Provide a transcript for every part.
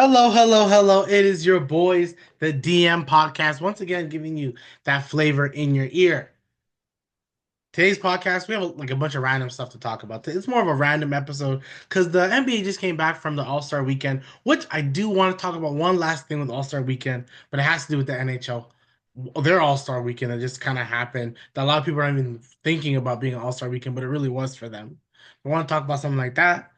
Hello, hello, hello. It is your boys, the DM podcast, once again giving you that flavor in your ear. Today's podcast, we have like a bunch of random stuff to talk about. It's more of a random episode because the NBA just came back from the All-Star weekend, which I do want to talk about one last thing with All-Star weekend, but it has to do with the NHL. Their All-Star weekend that just kind of happened. That a lot of people aren't even thinking about being an All-Star weekend, but it really was for them. We want to talk about something like that.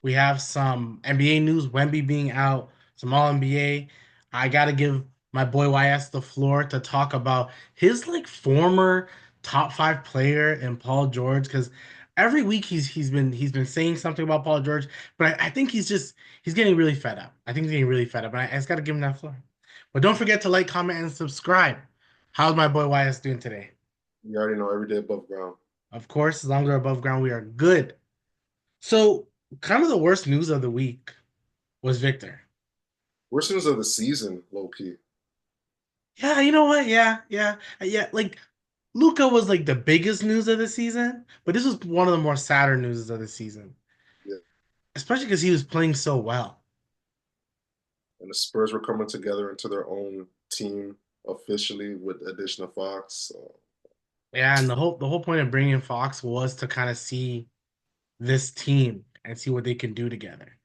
We have some NBA news, Wemby being out, some All NBA. I gotta give my boy YS the floor to talk about his like former top five player in Paul George because every week he's been saying something about Paul George, but I think he's getting really fed up. I think he's getting really fed up, and I just gotta give him that floor. But don't forget to like, comment, and subscribe. How's my boy YS doing today? You already know every day above ground. Of course, as long as we're above ground, we are good. So, kind of the worst news of the week was Victor. Worst news of the season, low key. Yeah, you know what? Yeah. Like Luca was like the biggest news of the season, but this was one of the more sadder news of the season, Yeah. especially because he was playing so well. And the Spurs were coming together into their own team officially with the addition of Fox. So, Yeah, and the whole point of bringing in Fox was to kind of see this team and see what they can do together.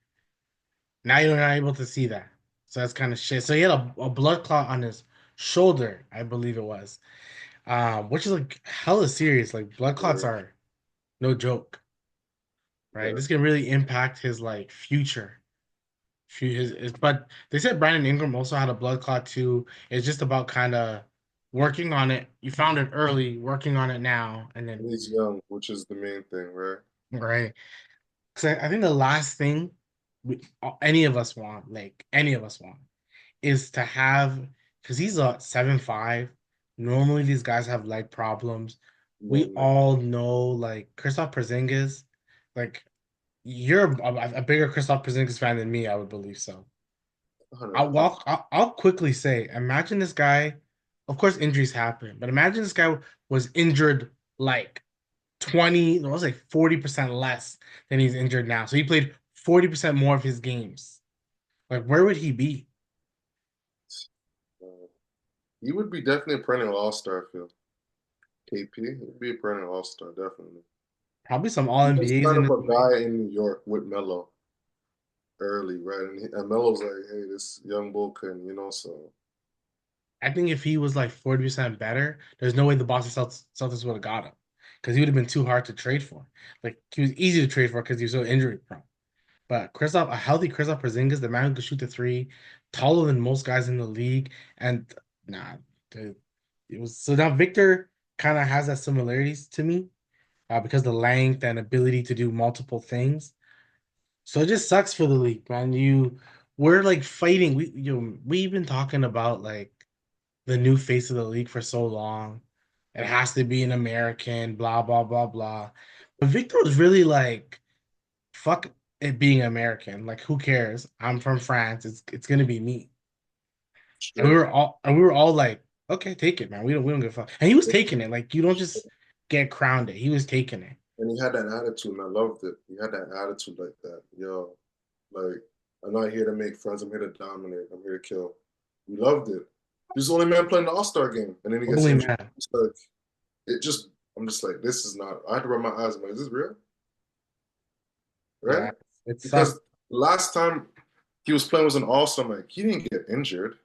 Now you're not able to see that, so that's kind of shit. So he had a blood clot on his shoulder, I believe it was, which is like hella serious. Like blood clots yeah, are no joke, right? yeah. This can really impact his like future. But they said Brandon Ingram also had a blood clot too. It's just about kind of working on it. You found it early, working on it now, and And then he's young, which is the main thing, right? right. Because I think the last thing any of us want, like any of us want, is to have because he's a 7'5". Normally these guys have leg problems. No, We like all know like Kristaps Porzingis, like you're a bigger Kristaps Porzingis fan than me, I would believe so. 100. I'll quickly say, imagine this guy. Of course, injuries happen, but imagine this guy was injured like 20, it was like 40% less than he's injured now. So he played 40% more of his games. Like, where would he be? He would be definitely a perennial all-star, I feel. KP, he'd be a perennial all-star, definitely. Probably some all He was NBAs kind in of his a league. guy in New York with Melo early, right? And Melo's like, hey, this young bull can, so I think if he was like 40% better, there's no way the Boston Celtics would have got him because he would have been too hard to trade for. Like, he was easy to trade for because he was so injury prone. But Kristaps, a healthy Kristaps Porzingis, the man who can shoot the three, taller than most guys in the league, and nah, dude, it was so now Victor kind of has that similarities to me, because the length and ability to do multiple things. So it just sucks for the league, man. We're like fighting. We've been talking about like the new face of the league for so long. It has to be an American, blah blah blah blah. But Victor was really like fuck it being American. Like, who cares? I'm from France. It's gonna be me. And we straight. were all like, okay, take it, man. We don't give a fuck. And he was taking it. Like, you don't just get crowned it. He was taking it. And he had that attitude, and I loved it. He had that attitude like that. Yo, like, I'm not here to make friends. I'm here to dominate. I'm here to kill. We loved it. He's the only man playing the All-Star game, and then he gets Holy injured. man. It's like, it just, I'm just like, this is not, I had to rub my eyes. I'm like, is this real? Right? Yeah, it Because sucked. last time he was playing was an All-Star, I'm like, he didn't get injured,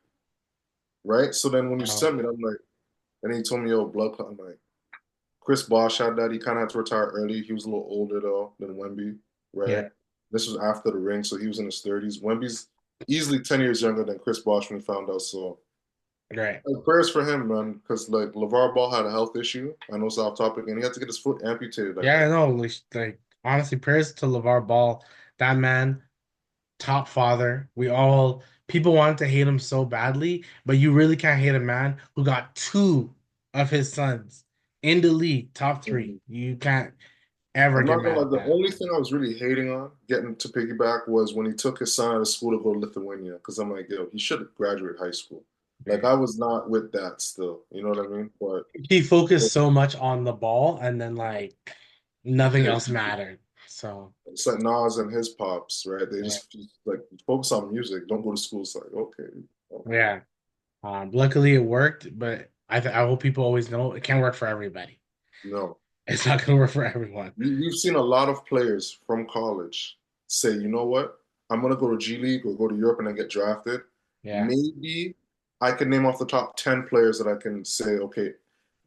right? So then when you No. sent me, I'm like, and he told me, yo, blood clot. I'm like, Chris Bosh had that. He kind of had to retire early. He was a little older though than Wemby, right? Yeah. This was after the ring, so he was in his 30s. Wemby's easily 10 years younger than Chris Bosh when he found out. So Right. prayers for him, man, because like LeVar Ball had a health issue. I know it's off topic, and he had to get his foot amputated, I Yeah, I think. know. Like honestly, prayers to LeVar Ball. That man, top father. People wanted to hate him so badly, but you really can't hate a man who got two of his sons in the league, top three. Mhm. You can't ever I'm get not gonna mad lie. at The that. only thing I was really hating on, getting to piggyback, was when he took his son out of school to go to Lithuania. Because I'm like, yo, he should graduate high school. Like I was not with that still. You know what I mean? But He focused so much on the ball and then like nothing else mattered. So It's like Nas and his pops, right? They yeah, just like focus on music. Don't go to school. It's like okay, yeah. Luckily it worked, but I hope people always know it can't work for everybody. no. It's not gonna work for everyone. We've seen a lot of players from college say, you know what? I'm gonna go to G League or go to Europe and then get drafted. Yeah. Maybe I can name off the top 10 players that I can say, okay,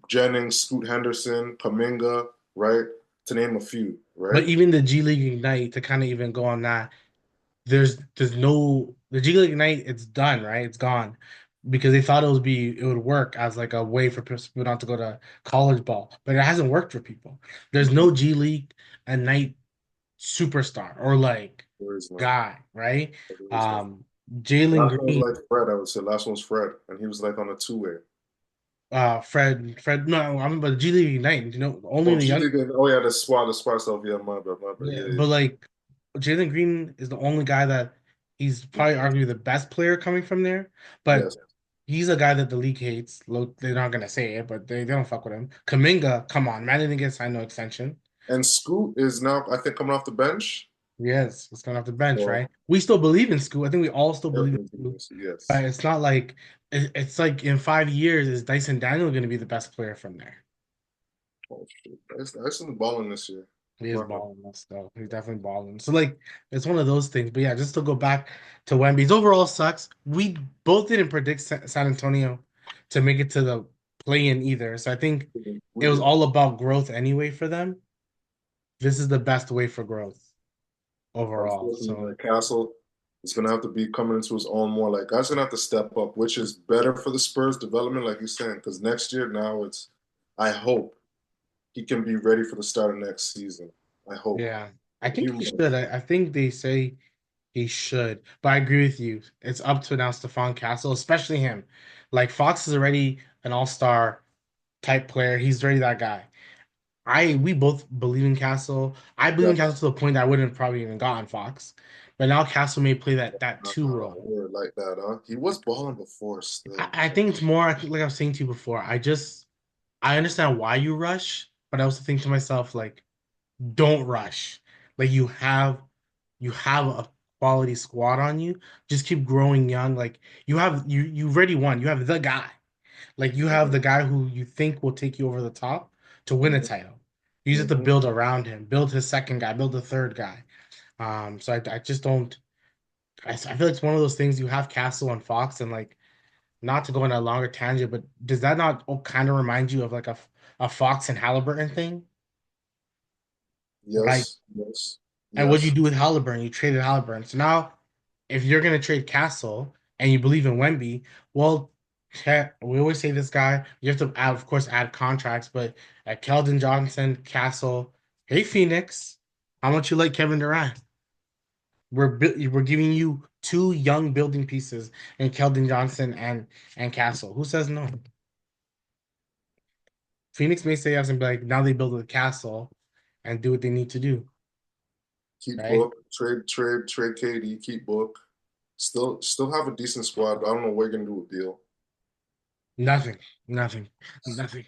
Jennings, Scoot Henderson, Kaminga, right? To name a few, But right? even the G League Ignite to kind of even go on that, there's no the G League Ignite, it's done, right? It's gone because they thought it would work as like a way for people not to go to college ball, but it hasn't worked for people. There's no G League Ignite superstar or like There is none. guy, right? There is none. Um, Jalen Last one was Green, like Fred, I would say. Last one was Fred, and he was like on a two-way. Fred. No, I'm about the G League Ignite. You know, only Oh, the G young. League. Oh yeah, the squad stuff. Yeah, my bad. Yeah, Yeah, yeah. but like Jalen Green is the only guy that he's probably arguably the best player coming from there. But Yes. he's a guy that the league hates. They're not gonna say it, but they don't fuck with him. Kaminga, come on, man, didn't get signed no extension. And Scoot is now, I think, coming off the bench. Yes, it's going off the bench, So right? We still believe in school. I think we all still believe in everything's school. But yes. it's not like it's like in 5 years, is Dyson Daniel going to be the best player from there? Oh shit. That's in balling this year. He I'm is not gonna. balling us though. He's definitely balling. So like it's one of those things. But yeah, just to go back to Wemby's overall sucks. We both didn't predict San Antonio to make it to the play-in either. So I think it We was did. all about growth anyway for them. This is the best way for growth overall. Unfortunately, So like Castle is gonna have to be coming into his own more. Like guys gonna have to step up, which is better for the Spurs development, like you're saying, because next year now it's. I hope he can be ready for the start of next season. I hope. yeah, I He think he must. should. I think they say he should. But I agree with you. It's up to now Stephon Castle, especially him. Like Fox is already an all-star type player. He's already that guy. We both believe in Castle. I believe in Yes. Castle to the point that I wouldn't have probably even gotten Fox. But now Castle may play that two role. Word like that, huh? He was balling before I, still. I think it's more, I think like I was saying to you before, I understand why you rush, but I also think to myself, like, don't rush. Like you have a quality squad on you. Just keep growing young. Like you've already won. You have the guy. Like you have the guy who you think will take you over the top to win a Mhm, title. You just have to mhm. build around him, build his second guy, build the third guy. So I just don't. I feel like it's one of those things you have Castle and Fox, and like not to go on a longer tangent, but does that not kind of remind you of like a Fox and Halliburton thing? Like, Yes, yes, and what do you yes. do with Halliburton? You traded Halliburton. So now, if you're gonna trade Castle and you believe in Wemby, well, we always say this guy. You have to add, of course, add contracts, but at Keldon Johnson, Castle, hey Phoenix, how much you like Kevin Durant? We're giving you two young building pieces in Keldon Johnson and Castle. Who says no? Phoenix may say yes and be like, now they build a castle and do what they need to do, Keep right? Book, trade KD, keep Book. Still have a decent squad, but I don't know what you're gonna do with Beal. Nothing, nothing, nothing.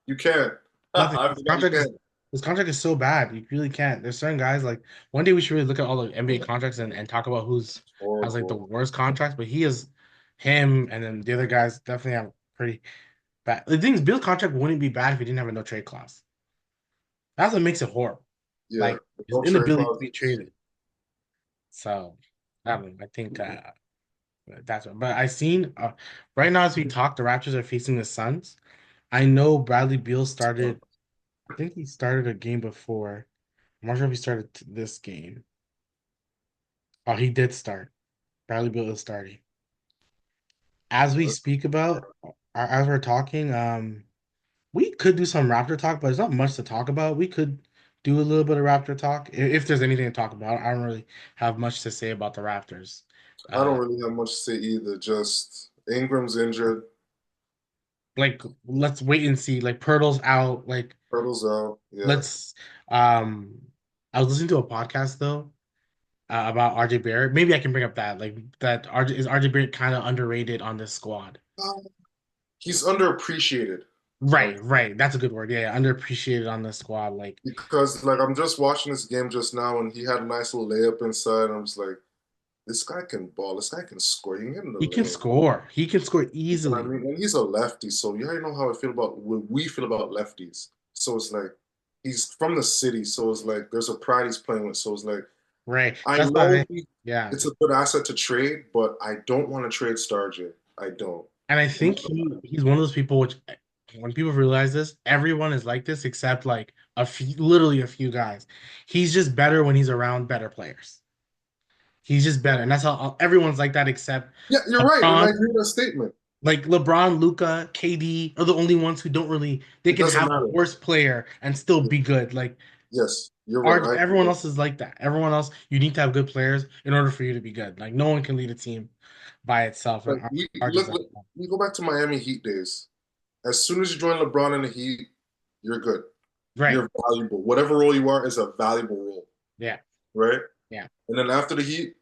You can't. Nothing. I forgot you can't. This contract is so bad. You really can't. There's certain guys like one day we should really look at all the NBA contracts and talk about who's has like the Horrible. worst contracts. But he is him, and then the other guys definitely have pretty bad. The thing is, Bill's contract wouldn't be bad if he didn't have a no trade clause. That's what makes it horrible. Yeah, Like his no trade inability to be clauses. traded. So I don't know. I think that's what. But I seen right now as we talk, the Raptors are facing the Suns. I know Bradley Beal started. I think he started a game before. I'm not sure if he started this game. Oh, he did start. Bradley Beal is starting. As we speak about, as we're talking, we could do some Raptor talk, but there's not much to talk about. We could do a little bit of Raptor talk if there's anything to talk about. I don't really have much to say about the Raptors. I don't Uh, really have much to say either. Just Ingram's injured, like let's wait and see. Like Pirtle's out. Like Hurdles out. Yeah. let's. I was listening to a podcast though about RJ Barrett. Maybe I can bring up that that RJ Barrett kind of underrated on this squad. He's underappreciated. Right, right. That's a good word. Yeah, underappreciated on the squad. Like Because like I'm just watching this game just now, and he had a nice little layup inside. And I was like, this guy can ball. This guy can score. You can get in the he can lane. score. He can score You know what I easily. mean? And he's a lefty, so you already know how I feel about what we feel about lefties. So it's like he's from the city, so it's like there's a pride he's playing with. So it's like Right. I That's know why. Yeah. it's a good asset to trade, but I don't want to trade Stargate. I don't. And I think he's one of those people which when people realize this, everyone is like this except like a few, literally a few guys. He's just better when he's around better players. He's just better, and that's how everyone's like that except Yeah, you're right, and LeBron. I agree with that statement. Like LeBron, Luca, KD are the only ones who don't really. They It can doesn't have a matter. worse player and still be good. Like Yes, you're our right. I everyone agree. else is like that. Everyone else, you need to have good players in order for you to be good. Like no one can lead a team by itself, and Like are just like look, you go back to Miami Heat days. As soon as you join LeBron in the Heat, you're good. right. You're valuable. Whatever role you are is a valuable role, Yeah, right? yeah. And then after the Heat,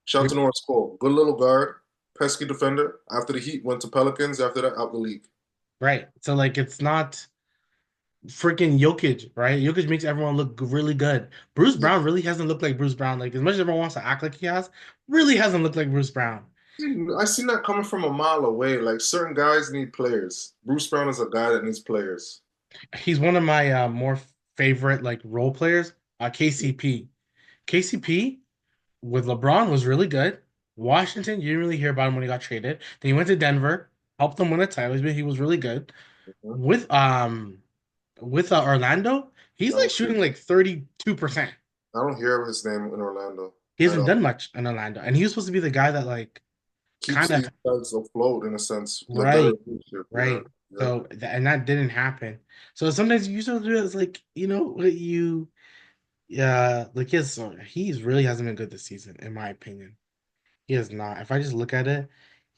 shout out to Norris Cole. Good little guard, pesky defender. After the Heat, went to Pelicans. After that, out the league. Right. So like it's not freaking Jokic, right? Jokic makes everyone look really good. Bruce Yeah. Brown really hasn't looked like Bruce Brown. Like as much as everyone wants to act like he has, really hasn't looked like Bruce Brown. I seen that coming from a mile away. Like certain guys need players. Bruce Brown is a guy that needs players. He's one of my more favorite like role players. KCP. KCP with LeBron was really good. Washington, you didn't really hear about him when he got traded. Then he went to Denver, helped them win a title. He was really good. Mhm. With Orlando, he's I like don't, shooting like 32%. I don't hear his name in Orlando He at hasn't all. done much in Orlando, and he was supposed to be the guy that like Keeps kind of these guys afloat in a sense, like better right, leadership. Yeah, right. yeah. So and that didn't happen. So sometimes you sort of realize like what you yeah like yes he's really hasn't been good this season in my opinion. He has not. If I just look at it,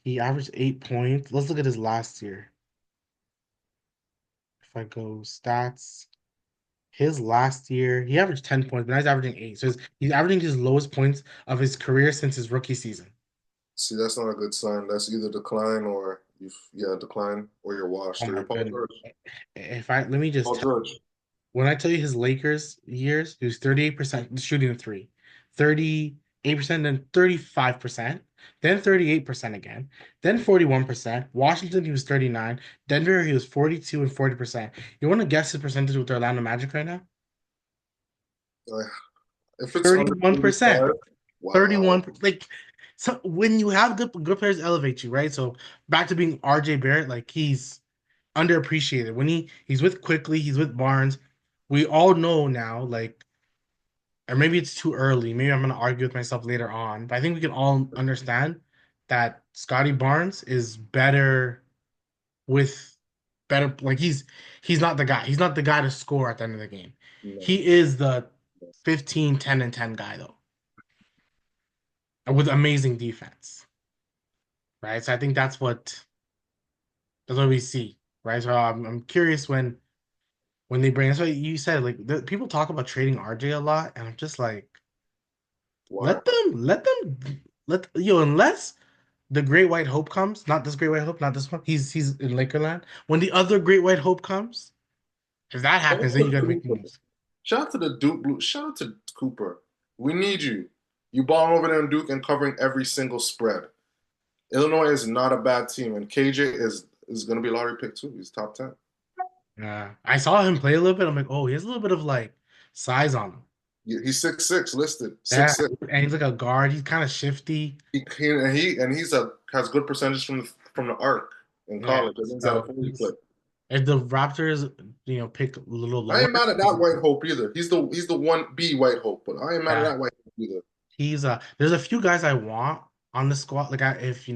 he averaged 8 points. Let's look at his last year. If I go stats, his last year he averaged 10 points, but now he's averaging eight. So he's averaging his lowest points of his career since his rookie season. See, that's not a good sign. That's either decline or yeah, decline or you're Oh washed or my you're Paul goodness. George. If I let me just Paul tell George. when I tell you his Lakers years, he was 38% shooting the three, 38%, then 35%, then 38% again, then 41%. Washington, he was 39. Denver, he was 42 and 40%. You want to guess his percentage with the Orlando Magic right now? Uh, if it's under 31%. 35, wow. 31. Like, so when you have good players elevate you, right? So back to being RJ Barrett, like he's underappreciated. When he's with Quickly, he's with Barnes. We all know now, like, or maybe it's too early. Maybe I'm gonna argue with myself later on, but I think we can all understand that Scotty Barnes is better with better like he's not the guy. He's not the guy to score at the end of the game. No, He is the 15, 10, and 10 guy though, with amazing defense. Right. So I think that's what we see. Right. So I'm curious when they bring. That's what you said. Like people talk about trading RJ a lot, and I'm just like, why? let unless the Great White Hope comes, not this Great White Hope, not this one. He's in Lakerland. When the other Great White Hope comes, if that Shout happens, out then you to got to make Cooper. moves. Shout out to the Duke Blue. Shout out to Cooper. We need you. You balling over there in Duke and covering every single spread. Illinois is not a bad team, and KJ is going to be a lottery pick too. He's top 10. I saw him play a little bit. I'm like, oh, he has a little bit of like size on him. He's 6'6", listed Yeah, 6'6". and he's like a guard. He's kind of shifty. He's a has good percentage from the arc in Yeah. college. I think he's at a So 40 clip. if the Raptors, pick a little I lower, ain't mad at that White Hope either. He's the one B White Hope, but I ain't mad at yeah, that White Hope either. there's a few guys I want on the squad. Like if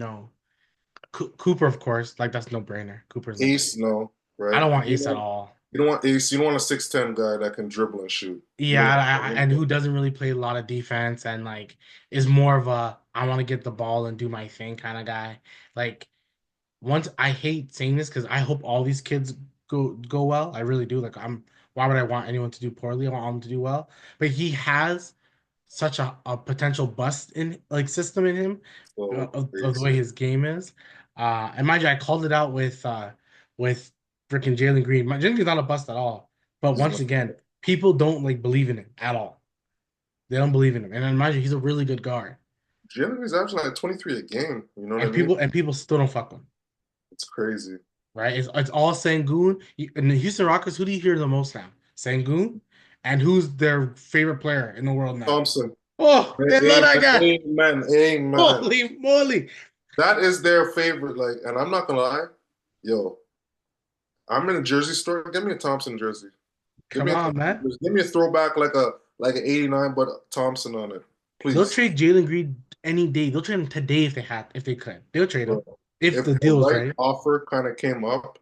Cooper, of course, like that's no brainer. Cooper's no brainer. Ace, no, I right? don't want Ace at all. You don't want Ace. You don't want a 6'10" guy that can dribble and shoot. You don't Yeah, and want who doesn't really play a lot of defense and like is more of a I want to get the ball and do my thing kind of guy. Like once I hate saying this because I hope all these kids go well. I really do. Like why would I want anyone to do poorly? I want them to do well. But he has such a potential bust in like system in him so of the way crazy. his game is. And mind you, I called it out with freaking Jalen Green. Jalen Green's not a bust at all. But He's once not. again, people don't like believe in him at all. They don't believe in him. And then mind you, he's a really good guard. Jalen Green's averaging like 23 a game. You know what I And mean? people still don't fuck with him. It's crazy. Right? It's all Sengun. In the Houston Rockets, who do you hear the most now? Sengun? And who's their favorite player in the world now? Thompson. Oh, they love that guy. Amen. Amen. Holy moly. That is their favorite. Like, and I'm not gonna lie, yo, I'm in a jersey store. Give me a Thompson jersey. Give Come me a on, Thompson man. jersey. Give me a throwback like an '89, but Thompson on it, They'll please, trade Jalen Green any day. They'll trade him today if they could. They'll trade him bro. if If the the deal was right right. offer kind of came up,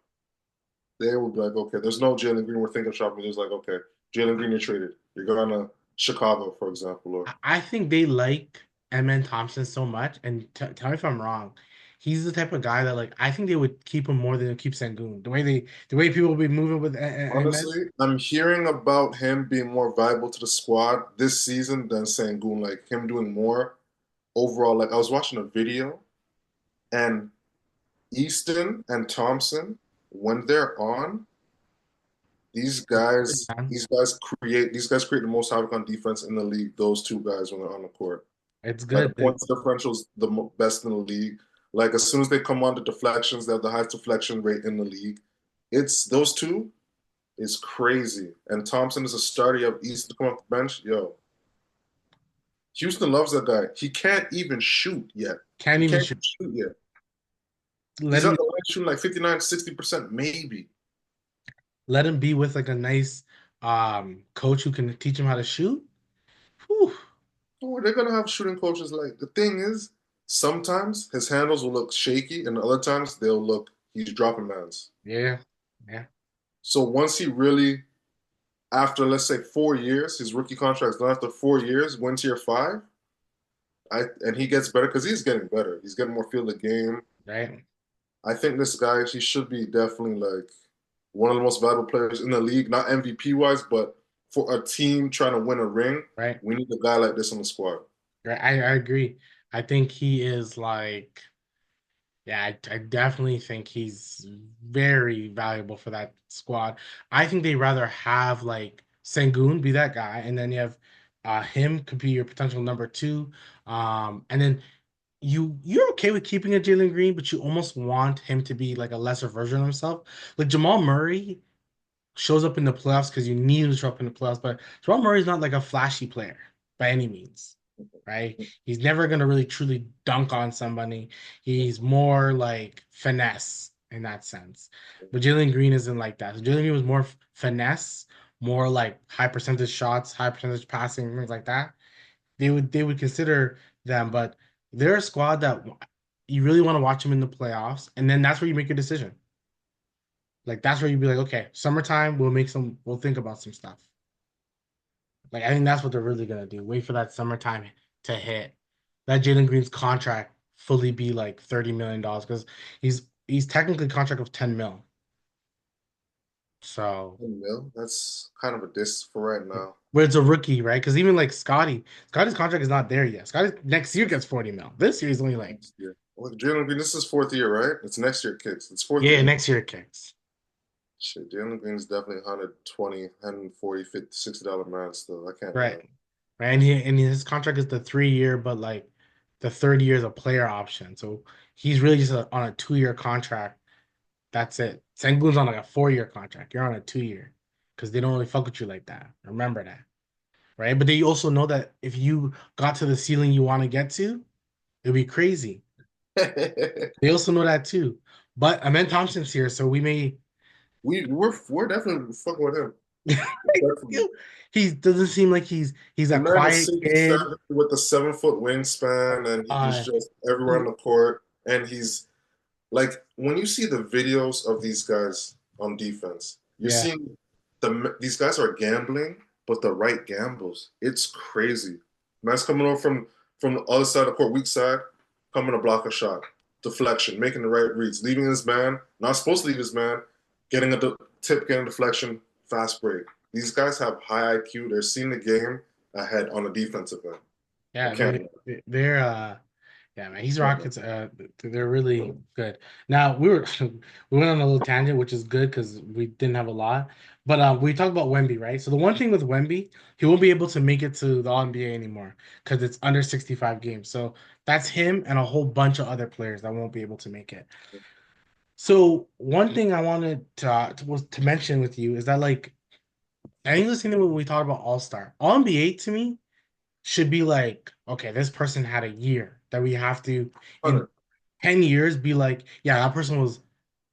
they would be like, okay, there's no Jalen Green. We're thinking shopping. There's like, okay, Jalen Green, you're traded. You're going to Chicago, for example, or I think they like Emin Thompson so much, and tell me if I'm wrong. He's the type of guy that like I think they would keep him more than they keep Sengun. The way people will be moving with Emin, honestly, I'm hearing about him being more valuable to the squad this season than Sangoon, like him doing more overall. Like I was watching a video and Easton and Thompson, when they're on, man, these guys create the most havoc on defense in the league. Those two guys when they're on the court, it's like the good. points differential's the best in the league. Like as soon as they come on the deflections, they have the highest deflection rate in the league. It's those two is crazy. And Thompson is a starter. You have Easton to come off the bench. Yo, Houston loves that guy. He can't even shoot yet. Can't He even can't shoot. even shoot yet. Let He's him at the line shooting like 59, 60%, maybe. let him be with like a nice coach who can teach him how to shoot. Whew. Oh, they're gonna have shooting coaches. Like the thing is, sometimes his handles will look shaky, and other times they'll look he's dropping mans. Yeah, yeah, So once he really, after let's say 4 years, his rookie contract's done after 4 years, wins year five, and he gets better because he's getting better. He's getting more feel of the game. right, I think this guy, he should be definitely like one of the most valuable players in the league, not MVP wise, but for a team trying to win a ring, right, we need a guy like this on the squad. right. I agree. I think he is like. Yeah, I definitely think he's very valuable for that squad. I think they'd rather have like Sengun be that guy, and then you have him could be your potential number two. And then you're okay with keeping a Jalen Green, but you almost want him to be like a lesser version of himself. Like Jamal Murray shows up in the playoffs because you need him to show up in the playoffs. But Jamal Murray's not like a flashy player by any means, right? He's never gonna really truly dunk on somebody. He's more like finesse in that sense. But Jalen Green isn't like that. So Jalen Green was more finesse, more like high percentage shots, high percentage passing, things like that. They would consider them, but they're a squad that you really want to watch them in the playoffs, and then that's where you make your decision. Like that's where you'd be like, okay, summertime, we'll think about some stuff. Like I think that's what they're really gonna do. Wait for that summertime to hit. That Jalen Green's contract fully be like $30 million because he's technically a contract of 10 mil. So That's kind of a diss for right now. where it's a rookie, right? Because even like Scotty's contract is not there yet. Scotty next year gets 40 mil. This year he's only like, Next year. Well, Jalen Green, this is fourth year, right? It's next year kicks. It's fourth yeah, year. next year it kicks. Shit, Jalen Green's definitely 120, 140, 50, $60 man still. I can't lie. Right. Right. And his contract is the 3 year, but like the third year is a player option. So he's really just on a 2 year contract. That's it. Sengun's on like a 4 year contract. You're on a 2 year because they don't really fuck with you like that. Remember that. Right. But they also know that if you got to the ceiling you want to get to, it'd be crazy. They also know that too. But Amen Thompson's here, so we may we're definitely fucking with him. Respectfully. he doesn't seem like he's The a man is quiet kid. 6'7" with a 7 foot wingspan, and he's Uh just everywhere on the court. And he's like, when you see the videos of these guys on defense, you're yeah, seeing these guys are gambling, but the right gambles. It's crazy. Man's coming over from the other side of the court, weak side, coming to block a shot, deflection, making the right reads, leaving his man, not supposed to leave his man, getting a tip, getting a deflection, fast break. These guys have high IQ. They're seeing the game ahead on the defensive end. I yeah, can't. they're Yeah, man, he's Yeah. Rockets. They're really good. Now we went on a little tangent, which is good because we didn't have a lot. But we talked about Wemby, right? So the one thing with Wemby, he won't be able to make it to the All NBA anymore because it's under 65 games. So that's him and a whole bunch of other players that won't be able to make it. So one thing I wanted to mention with you is that like I think listening to when we talked about All Star, All NBA to me should be like, okay, this person had a year that we have to in 100, 10 years be like, yeah, that person was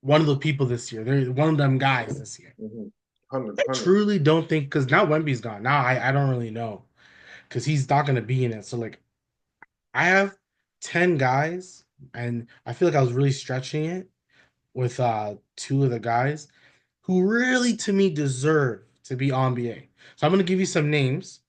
one of the people this year. They're one of them guys this year. 100, I 100. truly don't think because now Wemby's gone. Now I don't really know because he's not gonna be in it. So like I have 10 guys, and I feel like I was really stretching it with two of the guys who really to me deserve to be on NBA. So I'm gonna give you some names.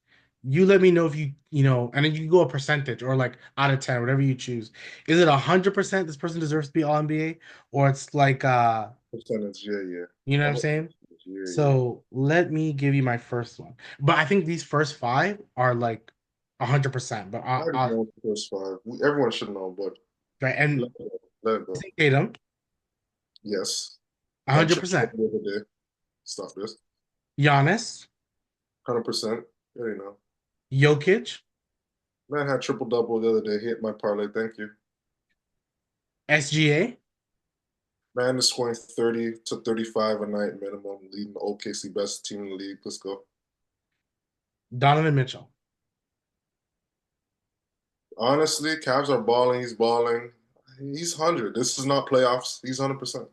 You let me know if you know, and then you can go a percentage or like out of 10, whatever you choose. Is it 100% this person deserves to be all NBA, or it's like Percentage, yeah, yeah. you know what I'm I'm a saying? yeah, yeah. So let me give you my first one. But I think these first five are like 100%. But I already know the first five. Everyone should know, but right and let it go. Let it go. Jason Tatum, Yes. Had triple 100%. double the other day. Stop this. Giannis, 100%. There you know. Jokic, Man had triple double the other day. Hit my parlay. Thank you. SGA, Man is scoring 30 to 35 a night minimum, leading the OKC best team in the league. Let's go. Donovan Mitchell. Honestly, Cavs are balling. He's balling. He's 100. This is not playoffs. He's 100%.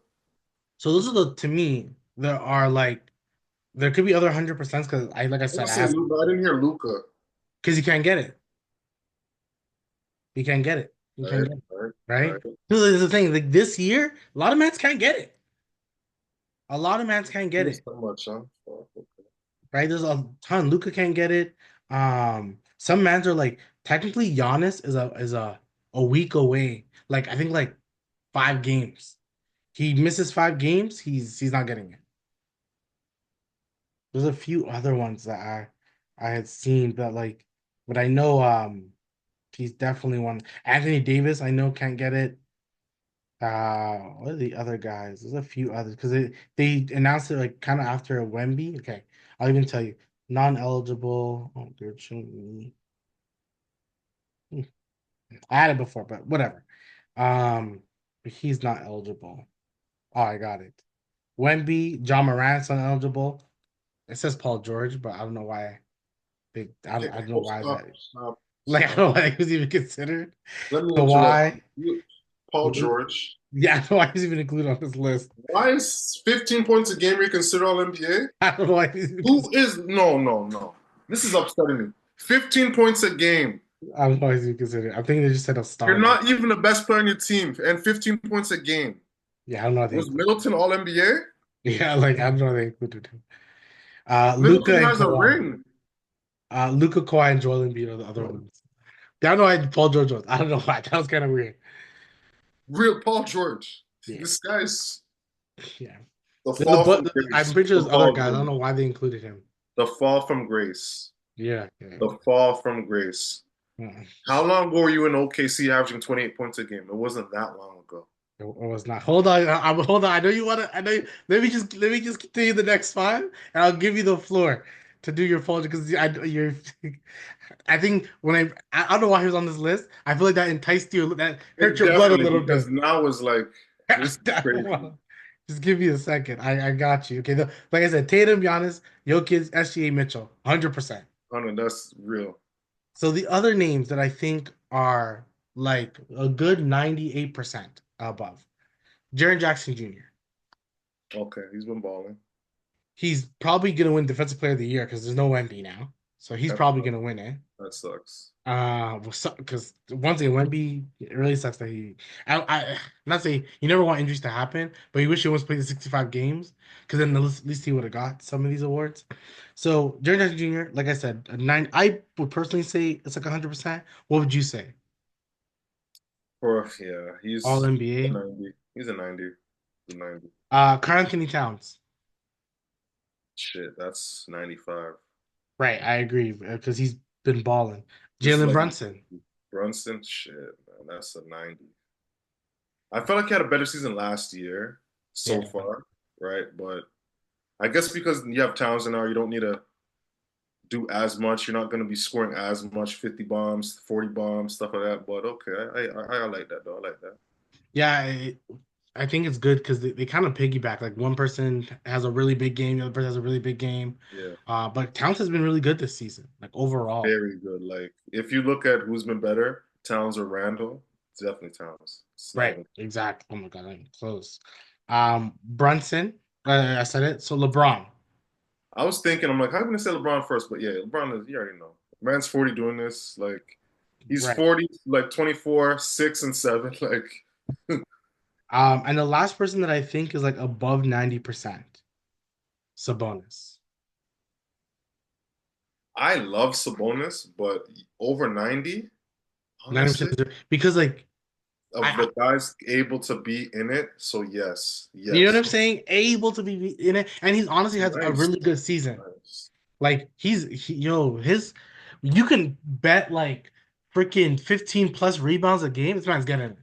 So those are the to me there are like there could be other 100% because I like I I'm gonna said I say have Luka. I didn't hear Luca. because you can't get it. You can't get it. You All can't right, get it, all right, all right? right. This is the thing. Like this year, a lot of mans can't get it. A lot of mans can't get Here's it, so much, huh? Oh, okay. right? There's a ton. Luca can't get it. Some mans are like technically Giannis is a week away. Like I think like 5 games. He misses 5 games. He's not getting it. There's a few other ones that I had seen, but like, but I know he's definitely one. Anthony Davis, I know can't get it. What are the other guys? There's a few others because they announced it like kind of after a Wemby. Okay, I'll even tell you non-eligible. Oh, they're showing me. Hmm, I had it before, but whatever. But he's not eligible. Oh, I got it. Wemby, John Morant's ineligible. It says Paul George, but I don't know why. Okay, I don't know oh, why stop, that. stop, Like I stop. don't know why he was even considered. Let me interrupt Kawhi. you. Paul George. Yeah, I don't know why he's even included on this list. Why is 15 points a game reconsidered all NBA? I don't know why he's even Who considered. is no, no, no. This is upsetting me. 15 points a game. I don't know why he's even considered. I think they just said a You're starter. not even the best player on your team, and 15 points a game. Yeah, I don't know why they Was included. Middleton all NBA? Yeah, like I don't know why they included him. Luca Middleton and has a Kawhi. ring. Luca, Kawhi, and Joel Embiid are the other ones. Yeah, I don't know why Paul George was. I don't know why. That was kind of weird. Real Paul George. Yeah, This guy's yeah. the There's a fall from but I'm grace. pretty sure The there's other fall, guys. I don't know why they included him. the fall from grace. Yeah, yeah. The fall from grace. Yeah. How long ago were you in OKC averaging 28 points a game? It wasn't that long ago. It was not. Hold on. Hold on. I know you want to. I know. Let me just continue the next five, and I'll give you the floor to do your poll because you're. I think I don't know why he was on this list. I feel like that enticed you. That hurt It your blood a definitely little because bit. now it's like this is crazy. Just give me a second. I got you. Okay. Like I said, Tatum, Giannis, Jokic, SGA, Mitchell, 100%. I know that's real. So the other names that I think are like a good 98% above. Jaren Jackson Jr. Okay, he's been balling. He's probably gonna win Defensive Player of the Year because there's no Wemby now, so he's That probably sucks. gonna win it. That sucks. Because once again, Wemby, it really sucks that I'm not saying you never want injuries to happen, but you wish he almost played the 65 games because then at least he would have got some of these awards. So Jaren Jackson Jr., like I said, a nine. I would personally say it's like 100%. What would you say? Or yeah, All he's a NBA. 90. He's a 90. He's a 90. Karl Anthony Towns. Shit, that's 95. Right, I agree because he's been balling. Just Jalen like Brunson. Brunson, shit, man, That's a 90. I felt like he had a better season last year so Yeah. far, right? But I guess because you have Townsend now, you don't need to do as much. You're not going to be scoring as much, 50 bombs, 40 bombs, stuff like that. But okay, I like that though. I like that. Yeah, I think it's good because they kind of piggyback. Like one person has a really big game, the other person has a really big game. Yeah, But Towns has been really good this season, like overall. very good. Like if you look at who's been better, Towns or Randall, it's definitely Towns. It's not Right, even. exact. Oh my God, I'm close. Brunson, I said it. So LeBron. I was thinking, I'm like, how am I gonna say LeBron first? But yeah, LeBron is. You already know. Man's 40 doing this. Like he's Right. 40, like 24, 6 and 7. Like And the last person that I think is like above 90%, Sabonis. I love Sabonis, but over 90, 90% honestly, because like of I the guys able to be in it. So yes, you know what yes. I'm saying? Able to be in it, and he's honestly has a Nice. really good season. Nice. Like his you can bet like freaking 15 plus rebounds a game. This man's getting it.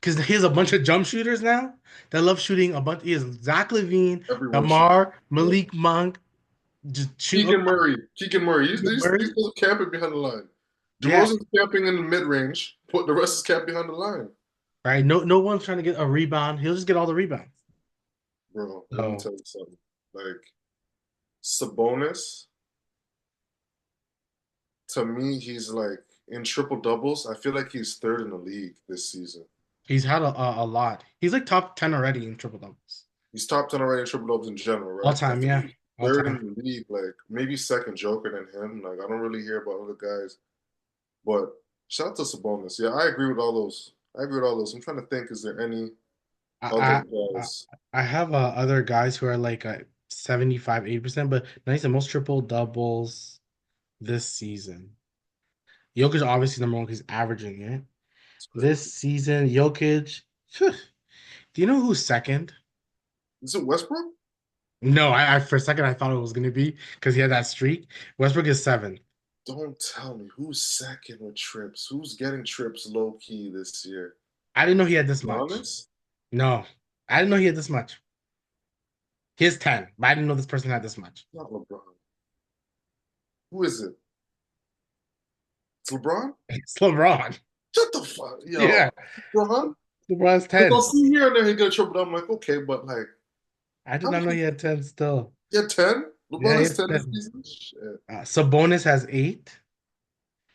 Because he has a bunch of jump shooters now that love shooting a bunch. He has Zach LaVine, Everyone should. Damar, Yeah. Malik Monk, just shoot Keegan Murray. Keegan Murray. He's Murray. still camping behind the line. Yeah, DeRozan's camping in the mid range, but the rest is camped behind the line. right. No one's trying to get a rebound. He'll just get all the rebounds. Bro, let me So tell you something. Like Sabonis, to me, he's like in triple doubles. I feel like he's third in the league this season. he's had a lot. He's like top 10 already in triple doubles. He's top 10 already in triple doubles in general, All right? I time, think yeah. he's All third time. in the league, like maybe second Joker than him. Like I don't really hear about other guys, but shout out to Sabonis. Yeah, I agree with all those. I agree with all those. I'm trying to think, is there any other I I, guys? I have other guys who are like 75, 80%, but nice the most triple doubles this season. Jokic obviously number one because he's averaging it. It's This crazy. season, Jokic. Do you know who's second? Is it Westbrook? No, I for a second I thought it was gonna be because he had that streak. Westbrook is seventh. Don't tell me who's second with trips. Who's getting trips low key this year? I didn't know he had this much. Giannis? No, I didn't know he had this much. He has 10, but I didn't know this person had this much. Not LeBron. Who is it? It's LeBron? It's LeBron. Shut the fuck, Yeah, yo, LeBron. LeBron's Because I'll 10. see here and there he get a triple. I'm like, okay, but like, I did how not know many? he had 10 still. Yeah, 10. Yeah, LeBron he has has 10 this 10. season. Shit. Sabonis has 8,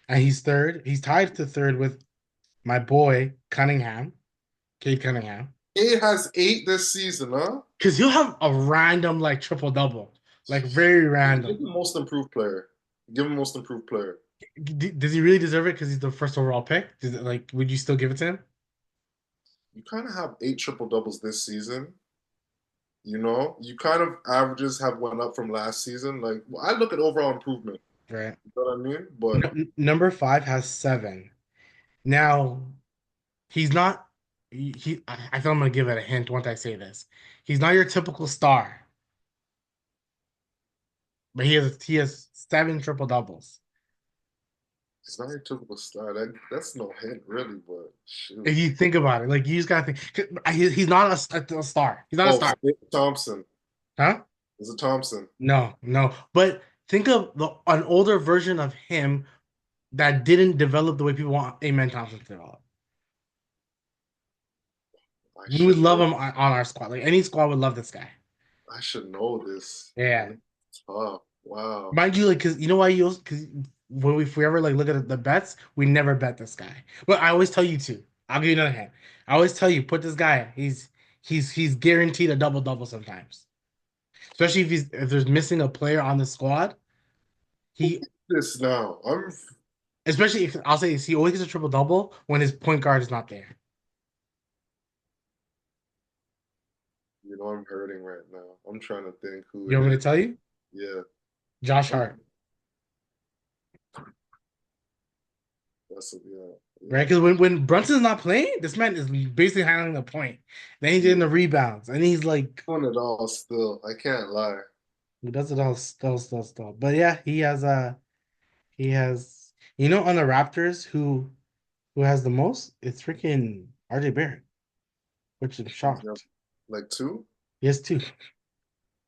and he's third. He's tied to third with my boy Cunningham, Cade Cunningham. He has 8 this season, huh? Because he'll have a random like triple double, like very Give random. him most improved player. Give him most improved player. Does he really deserve it because he's the first overall pick? Like, would you still give it to him? You kind of have 8 triple doubles this season. You know, you kind of averages have went up from last season. Like I look at overall improvement. Right. You know what I mean? But Number five has 7. Now he's not. I feel I'm gonna give it a hint once I say this. He's not your typical star, but he has 7 triple doubles. it's not your typical star. That's no hint, really. But shoot. If you think about it, like you just gotta think. He's not a star. He's not a Oh, star, Thompson. huh? Is it Thompson? No. But think of an older version of him that didn't develop the way people want Amen Thompson to develop. I We would should love know. him on our squad. Like any squad would love this guy. I should know this. Yeah, And it's tough. Wow. mind you, like because you know why you because if we ever like look at the bets, we never bet this guy. But I always tell you to. I'll give you another hand. I always tell you put this guy. He's guaranteed a double double sometimes, especially if there's missing a player on the squad. He This now. especially if I'll say he always gets a triple double when his point guard is not there. I'm hurting right now. I'm trying to think who You it want me is. to tell you? Yeah. Josh I'm, Hart. yeah. Right? Yeah. Because when Brunson's not playing, this man is basically handling the point. Then he's getting Yeah. the rebounds. And he's like, Doing it all still. I can't lie. he does it all still. But yeah, he has on the Raptors who Who has the most? It's freaking RJ Barrett, which I'm He's got shocked. like two. He has two.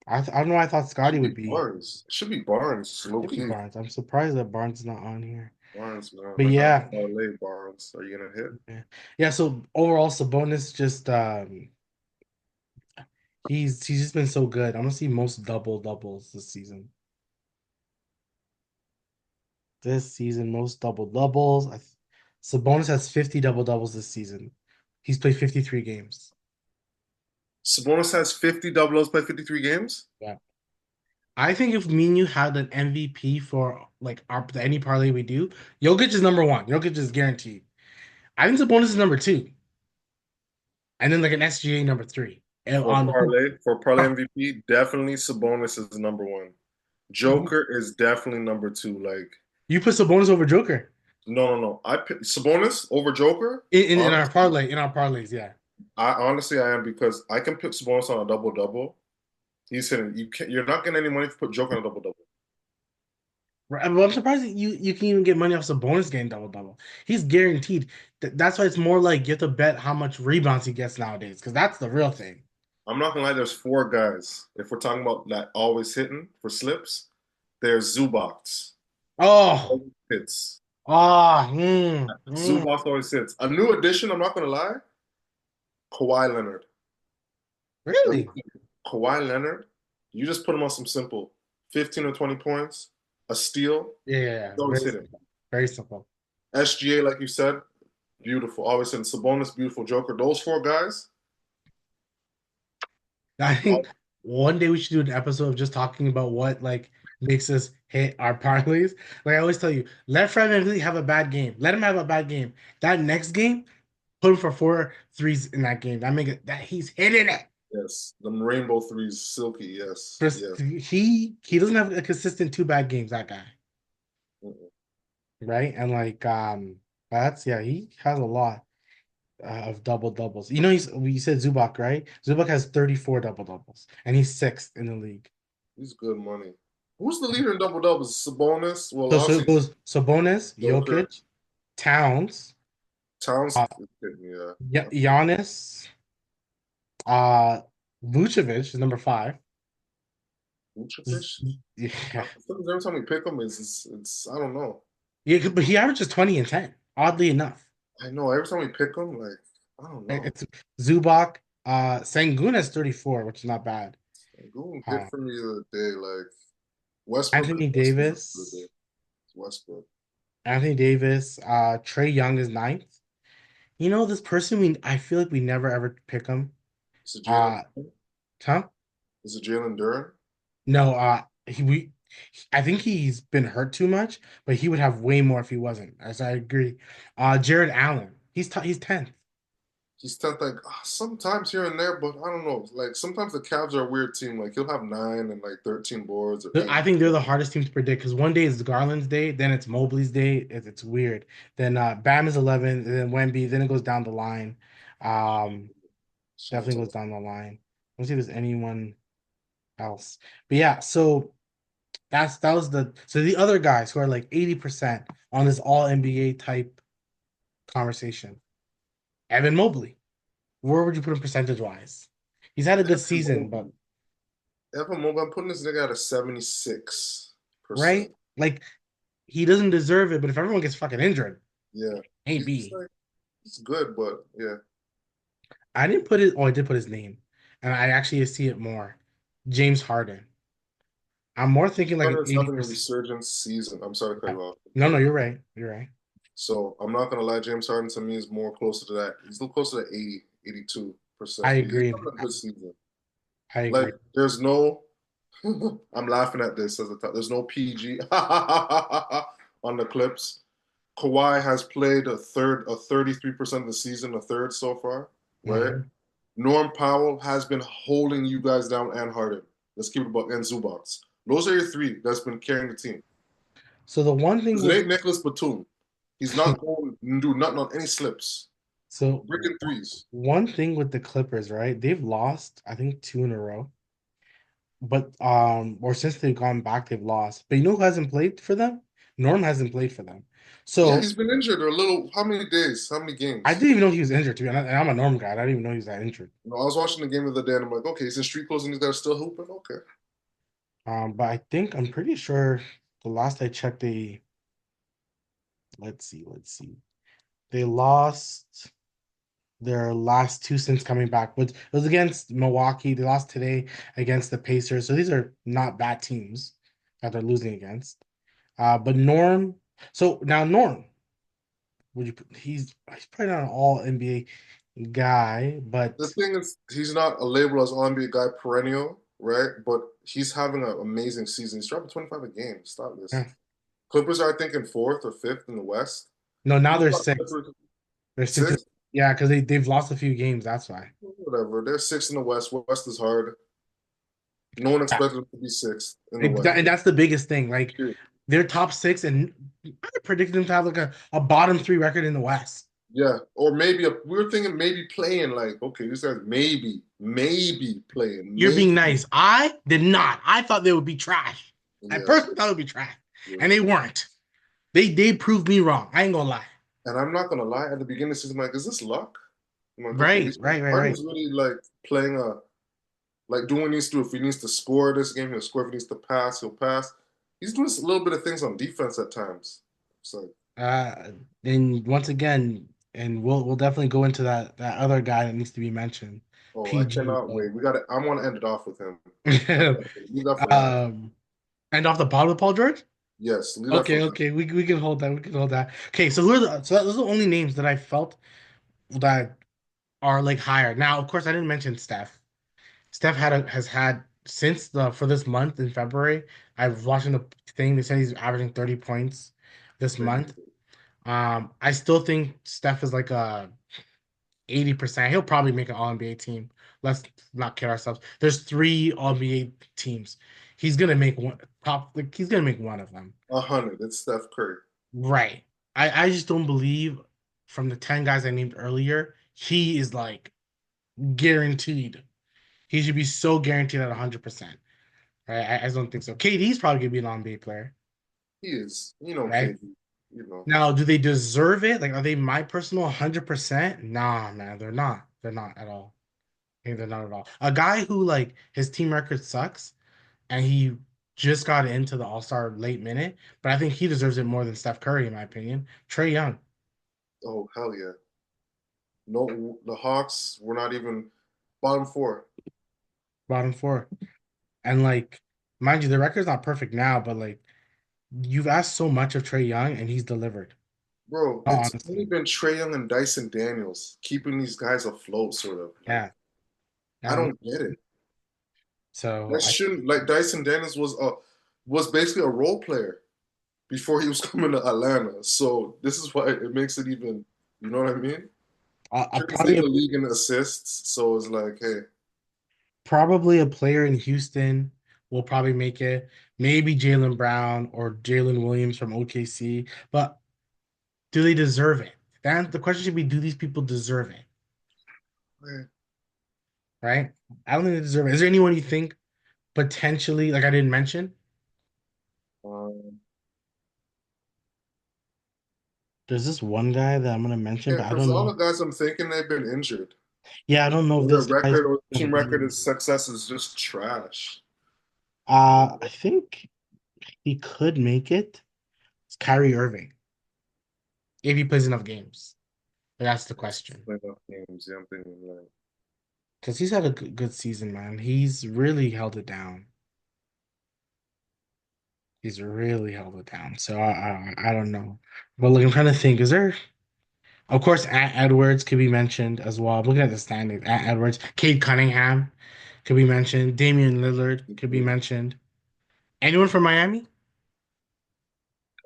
I don't know. I thought Scotty Should would be be. Barnes. It should be Barnes, low Maybe key. Barnes. I'm surprised that Barnes is not on here. Barnes, man. But Like on yeah, a parlay, Barnes. Are you gonna hit? yeah, yeah. So overall, Sabonis just he's just been so good. I'm gonna see most double doubles this season. This season, most double doubles. Sabonis has 50 double doubles this season. He's played 53 games. Sabonis has 50 double O's, played 53 games. Yeah. I think if me and you had an MVP for like any parlay we do, Jokic is number one. Jokic is guaranteed. I think Sabonis is number two, and then like an SGA number three. And For on who parlay MVP, definitely Sabonis is number one. Joker is definitely number two. Like, you put Sabonis over Joker no. I pick Sabonis over Joker. in our Honestly, parlay in our parlays. Yeah. I am because I can pick Sabonis on a double double. He's hitting. You're not getting any money to put Joker on a double double. Right, but I'm surprised that you can even get money off Sabonis getting double double. He's guaranteed. That's why it's more like you have to bet how much rebounds he gets nowadays, because that's the real thing. I'm not gonna lie. There's four guys. If we're talking about that always hitting for slips, there's Zubox. Oh, Always hits. mm. Zubox always hits. A new addition. I'm not gonna lie. Kawhi Leonard. Really? Kawhi Leonard. You just put him on some simple 15 or 20 points, a steal. Yeah, He's always very hitting. simple. Very simple. SGA, like you said, beautiful. Always hitting. Sabonis, beautiful. Joker. Those four guys. I think one day we should do an episode of just talking about what like makes us hit our parlays. Like I always tell you, let Fred VanVleet have a bad game. Let him have a bad game. That next game, put him for four threes in that game. That make it that he's hitting it. Yes. The rainbow threes, silky. Yes. First, Yes. he doesn't have a consistent two bad games. That guy, Mm-mm. right? And like that's yeah, he has a lot of double doubles. You know, you said Zubac, right? Zubac has 34 double doubles, and he's sixth in the league. He's good money. Who's the leader in double doubles? Sabonis. Well, So it obviously goes Sabonis, Joker. Jokic, Towns, Towns. uh, Yeah. Giannis, uh, Vucevic is number five. Vucevic. Yeah, Every time we pick him, it's I don't know. yeah, but he averages 20 and 10. Oddly enough, I know. Every time we pick him, like I don't know. it's Zubac. Sengun has 34, which is not bad. Goon hit Uh, for me the other day. Like Westbrook. Anthony Westbrook the other day. Davis, It's Westbrook. Trey Young is ninth. You know, this person I feel like we never ever pick him. Is it Jalen? Uh, Tom? Is it Jalen Duran? No, I think he's been hurt too much, but he would have way more if he wasn't. As I agree. Jared Allen, he's 10th. He's tenth. Like sometimes here and there, but I don't know. Like sometimes the Cavs are a weird team. Like he'll have 9 and like 13 boards or I eight. think they're the hardest team to predict because one day it's Garland's day, then it's Mobley's day. It's weird. Then Bam is 11, and then Wemby, then it goes down the line. Um, Shout out Definitely to goes down the line. Let's see if there's anyone else. But yeah, so that was the other guys who are like 80% on this all NBA type conversation. Evan Mobley, where would you put him percentage wise? He's had a good Evan season, but Mobley. Evan Mobley. I'm putting this nigga at a 76%. right, like he doesn't deserve it. But if everyone gets fucking injured, Yeah, he's AB. like it's good, but yeah. I didn't put it. Oh, I did put his name, and I actually see it more. James Harden. I'm more thinking like an Harden's having a 80%. resurgence season. I'm sorry to cut you off. No, no, you're right. You're right. So I'm not gonna lie, James Harden to me is more closer to that. He's a little closer to 80, 82%. I But he's agree. having a good season. I Like agree. there's no I'm laughing at this as a there's no PG on the clips. Kawhi has played a 33% of the season, a third so far, right? Mhm. Norm Powell has been holding you guys down and Harden. Let's keep it about and Zubats. Those are your three that's been carrying the team. So the one thing Because it with ain't Nicholas Batum. He's not going to do nothing on any slips. so Breaking threes. one thing with the Clippers, right? They've lost, I think, two in a row. But or since they've gone back, they've lost. But you know who hasn't played for them? Norm hasn't played for them. Yeah, So he's been injured a little. How many days? How many I games? didn't even know he was injured, to be honest. And I'm a Norm guy. I didn't even know he was that injured. You know, I was watching the game the other day, and I'm like, okay, he's in street clothes and these guys still hooping. Okay, But I think I'm pretty sure the last I checked, they let's see, they lost their last two since coming back, but it was against Milwaukee. They lost today against the Pacers. So these are not bad teams that they're losing against. But Norm, so now Norm, would you? He's probably not an all NBA guy, the but thing is, he's not a label as NBA guy perennial, right? But he's having an amazing season. He's dropping 25 a game. Stop this. eh, Clippers are, I think, in fourth or fifth in the West. no, now Who's they're got six. Clippers? They're six. Six? Yeah, because they've lost a few games. That's why. Whatever. They're six in the West. West is hard. No one Yeah. expected them to be sixth in the West. And that's the biggest thing. Like they're top six, and I predicted them to have like a bottom three record in the West. Yeah, or maybe we were thinking maybe playing like okay, these guys maybe playing, You're maybe being nice. I did not. I thought they would be trash. I yeah, personally thought it would be trash, yeah. and they weren't. They proved me wrong. I ain't gonna lie. And I'm not gonna lie, at the beginning of the season, I'm like, is this luck? I'm like, okay, Right, right, right, right. Harden's really like playing a like doing what he needs to do. If he needs to score this game, he'll score. If he needs to pass, he'll pass. He's doing a little bit of things on defense at times. So Uh, and once again, and we'll definitely go into that other guy that needs to be mentioned, oh, I PG. cannot wait. We got to. I want to end it off with him. um, Leave that for last. and off the bottom of Paul George. Yes, leave that for Okay, last. okay, we can hold that. We can hold that. Okay, so those are the only names that I felt that are like higher. Now, of course, I didn't mention Steph. Steph has had since the for this month in February. I was watching the thing. They said he's averaging 30 points this month. Crazy. I still think Steph is like a 80%. He'll probably make an All NBA team. Let's not kid ourselves. There's three All NBA teams. He's gonna make one top. Like he's gonna make one of them. 100. It's Steph Curry. Right. I just don't believe from the 10 guys I named earlier, he is like guaranteed. He should be so guaranteed at 100%. Right? I just don't think so. KD's probably gonna be an NBA player, He is. You know, right? KD. You know. Now, do they deserve it? Like, are they my personal 100%? Nah, man, they're not. They're not at all. I think they're not at all. A guy who like his team record sucks and he just got into the All-Star late minute, but I think he deserves it more than Steph Curry, in my opinion. Trey Young, Oh, hell yeah. No, the Hawks were not even bottom four. bottom four. And like, mind you, the record's not perfect now, but like you've asked so much of Trey Young and he's delivered. Bro, Oh, it's only honestly. been Trae Young and Dyson Daniels keeping these guys afloat, sort of. Like, Yeah. I Yeah. don't get it. So That I shouldn't like Dyson Daniels was basically a role player before he was coming to Atlanta. So this is why it makes it even, you know what I mean? Trey's probably leading the league in assists, so it's like, hey, probably a player in Houston will probably make it. Maybe Jalen Brown or Jalen Williams from OKC. But do they deserve it? That the question should be, do these people deserve it? man, Right? I don't think they deserve it. Is there anyone you think potentially, like I didn't mention? um, There's this one guy that I'm gonna mention, yeah, but I because don't all know. the guys I'm thinking they've been injured. Yeah, I don't know if Or their this guy's record or gonna team record be. is success is just trash. I think he could make it. It's Kyrie Irving if he plays enough games. But that's the question. Playoff games, yeah, I'm thinking like, Because he's had a good season, man. He's really held it down. He's really held it down. So I don't know. But like I'm trying to think, is there of course Ant Edwards could be mentioned as well. I'm looking at the standings. Ant Edwards, Cade Cunningham could be mentioned. Damian Lillard could be mentioned. Anyone from Miami?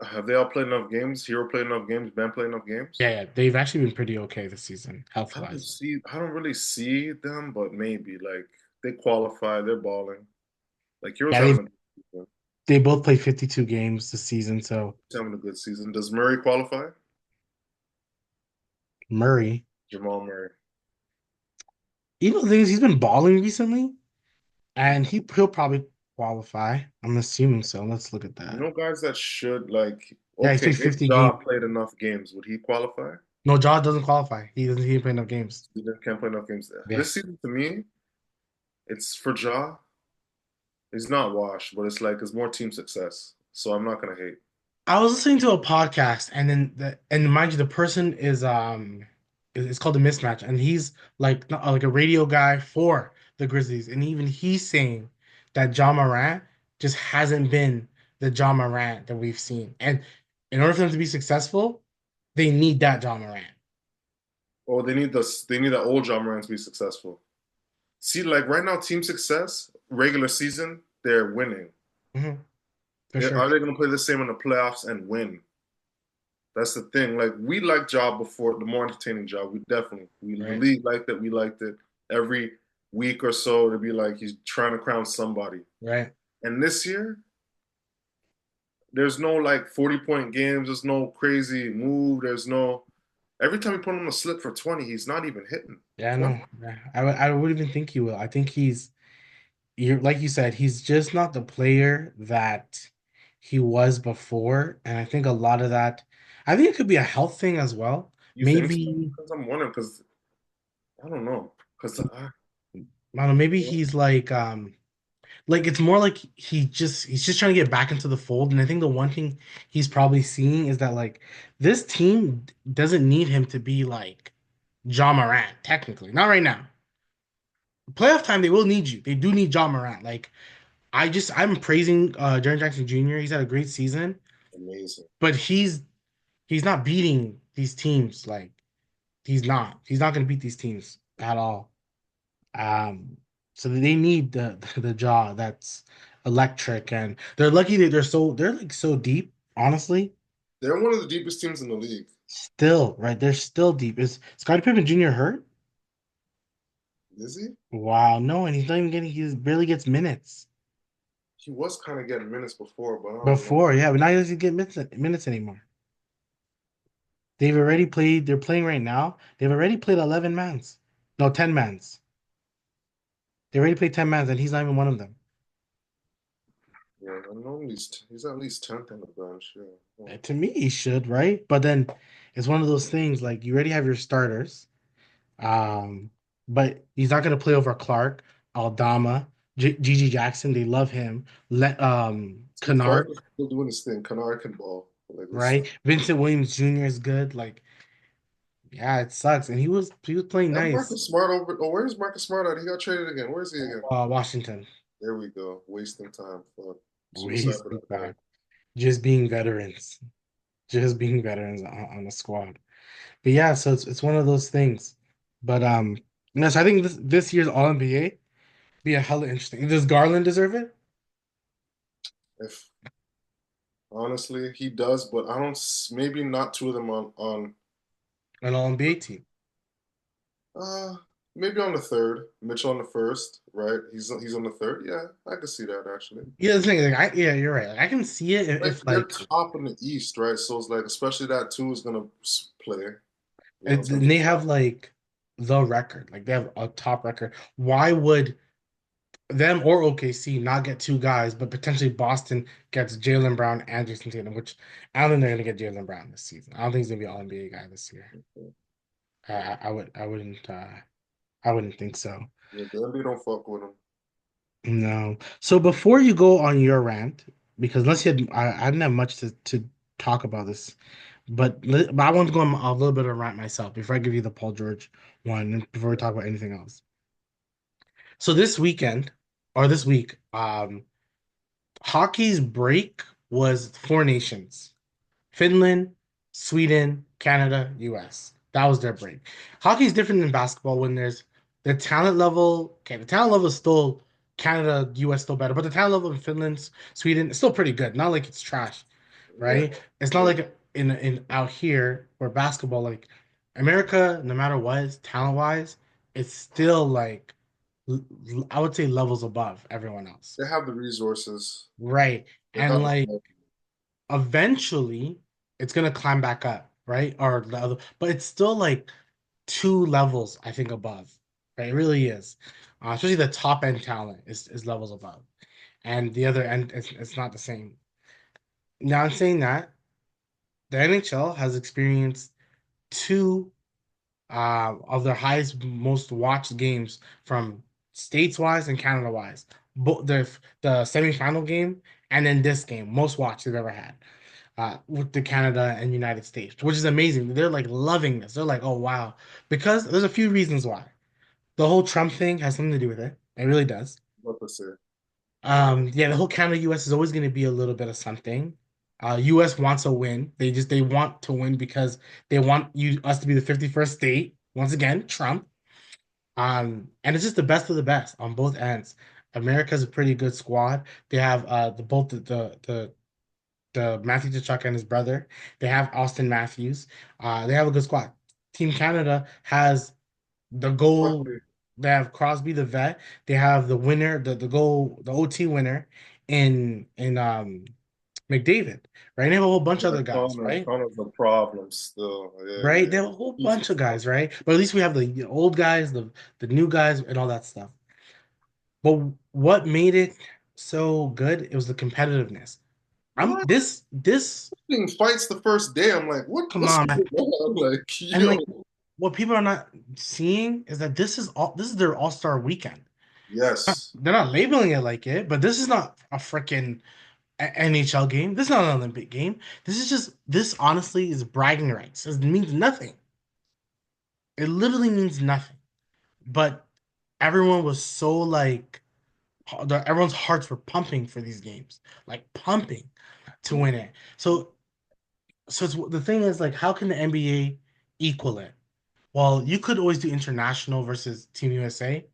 have they all played enough games? Hero played enough games? Ben played enough games? Yeah, they've actually been pretty okay this season, health wise. I don't really see them, but maybe like they qualify, they're balling. Like Hero's Yeah, they having a they both played 52 games this season. So he's having a good season. Does Murray qualify? Murray, Jamal Murray. you know, the thing is, he's been balling recently, and he'll probably. qualify. I'm assuming so. Let's look at You that. know, guys that should like, Yeah, he's okay, played if 50 Ja games. played enough games, would he qualify? No, Jaw doesn't qualify. He didn't play enough games. He can't play enough games. Yeah. This season, to me, it's for Ja. He's not washed, but it's like it's more team success. So I'm not gonna hate. I was listening to a podcast, and then and mind you, the person is it's called the mismatch, and he's like a radio guy for the Grizzlies, and even he's saying that John Morant just hasn't been the John Morant that we've seen, and in order for them to be successful, they need that John Morant. Oh, they need the old Ja Morant to be successful. See, like right now, team success, regular season, they're winning. Hmm. For sure. Are they gonna play the same in the playoffs and win? That's the thing. Like we liked Ja before, the more entertaining job. The Right. league liked it. We liked it. Every week or so to be like he's trying to crown somebody. Right. And this year, there's no like 40-point games. There's no crazy move. There's no every time you put him on a slip for 20, he's not even hitting Yeah, I 20. know. Yeah. I would even think he will. I think you're like you said, he's just not the player that he was before. And I think a lot of that, I think it could be a health thing as well. You think so? Maybe, Because I'm wondering because I don't know. Because I don't know, maybe he's like it's more like he's just trying to get back into the fold. And I think the one thing he's probably seeing is that like this team doesn't need him to be like John Morant, technically. Not right now. Playoff time, they will need you. They do need John Morant. Like I'm praising Jaren Jackson Jr. He's had a great season, amazing. but he's not beating these teams. Like he's not going to beat these teams at all. Um, so they need the jaw that's electric, and they're lucky that they're like so deep. Honestly, They're one of the deepest teams in the league. still right, they're still deep. Is Scottie Pippen Jr. hurt? Is he? Wow, no, and he's not even getting. He barely gets minutes. He was kind of getting minutes before, but I don't know. Before, yeah, but now he doesn't get minutes anymore. They've already played. They're playing right now. They've already played 11 mans. No, 10 mans. They already played 10 mans, and he's not even one of them. Yeah, I know he's at least 10th on the bench. Yeah. Oh. To me, he should, right? But then it's one of those things like you already have your starters. Um, but he's not gonna play over Clark, Aldama, Gigi Jackson. They love him. See, Clark Kennard, is still doing his thing. Kennard can ball. Like this. right? Vincent Williams Jr. is good. Like, yeah, it sucks. And he was playing And nice. Marcus Smart over. Oh, where's Marcus Smart at? He got traded again. Where is he again? Washington, There we go. Wasting time. Fuck. Suicide for wasting that guy. time. Just being veterans. Just being veterans on the squad. But yeah, so it's one of those things. But no, so I think this year's All NBA be a hella interesting. Does Garland deserve it? If honestly, he does, but I don't. Maybe not two of them on. An All NBA team. Uh, maybe on the third. Mitchell on the first, right? He's on the third. Yeah, I can see that actually. Yeah, the thing is, like, yeah, you're right. Like, I can see it Like if they're like top in the East, right? So it's like, especially that two is gonna play. You know, it's gonna and be they have like the record, like they have a top record. Why would them or OKC not get two guys, but potentially Boston gets Jalen Brown and Jason Tatum, which I don't think they're gonna get Jalen Brown this season. I don't think he's gonna be All NBA guy this year. I wouldn't think so. yeah, the NBA don't fuck with him. No. So before you go on your rant, because unless you had, I didn't have much to talk about this, but I want to go on a little bit of a rant myself before I give you the Paul George one, and before we talk about anything else. So this weekend, or this week, hockey's break was four nations. Finland, Sweden, Canada, US. That was their break. Hockey is different than basketball when there's the talent level. Okay, the talent level is still Canada, US still better, but the talent level in Finland, Sweden is still pretty good. Not like it's trash, Yeah, right? It's not yeah. like in out here where basketball, like America, no matter what, talent wise, it's still like I would say levels above everyone else, They have the resources. right? They And have the like talent. eventually it's gonna climb back up, right? Or the other, but it's still like two levels, I think, above. Right? It really is. Especially the top end talent is levels above. and the other end it's not the same. Now, I'm saying that the NHL has experienced two of their highest, most watched games from states wise and Canada wise. Both the semifinal game and then this game, most watched they've ever had. With the Canada and United States, which is amazing. They're like loving this. They're like, oh wow, because there's a few reasons why. The whole Trump thing has something to do with it. It really does. What to say? Yeah, the whole Canada US is always going to be a little bit of something. US wants a win. They want to win because they want us to be the 51st state. Once again, Trump. And it's just the best of the best on both ends. America's a pretty good squad. They have the Matthew Tkachuk and his brother. They have Austin Matthews. They have a good squad. Team Canada has the goal. Luckily, They have Crosby the vet. They have the winner, the goal, the OT winner in McDavid. Right? They have a whole bunch of other guys. Right? Connor's a problem still. Yeah, Right? They yeah. have a whole He's bunch of guys. Right? But at least we have the old guys, the new guys, and all that stuff. But what made it so good? It was the competitiveness. I'm what? this. Thing fights the first day. I'm like, Come what's on, going man. on? I'm like, And yo. like what people are not seeing is that this is their all-star weekend. Yes. They're not labeling it like it, but this is not a freaking NHL game. This is not an Olympic game. This honestly is bragging rights. It means nothing. It literally means nothing. But everyone was so like everyone's hearts were pumping for these games, like pumping to win it. So the thing is like, how can the NBA equal it? Well, you could always do international versus Team USA,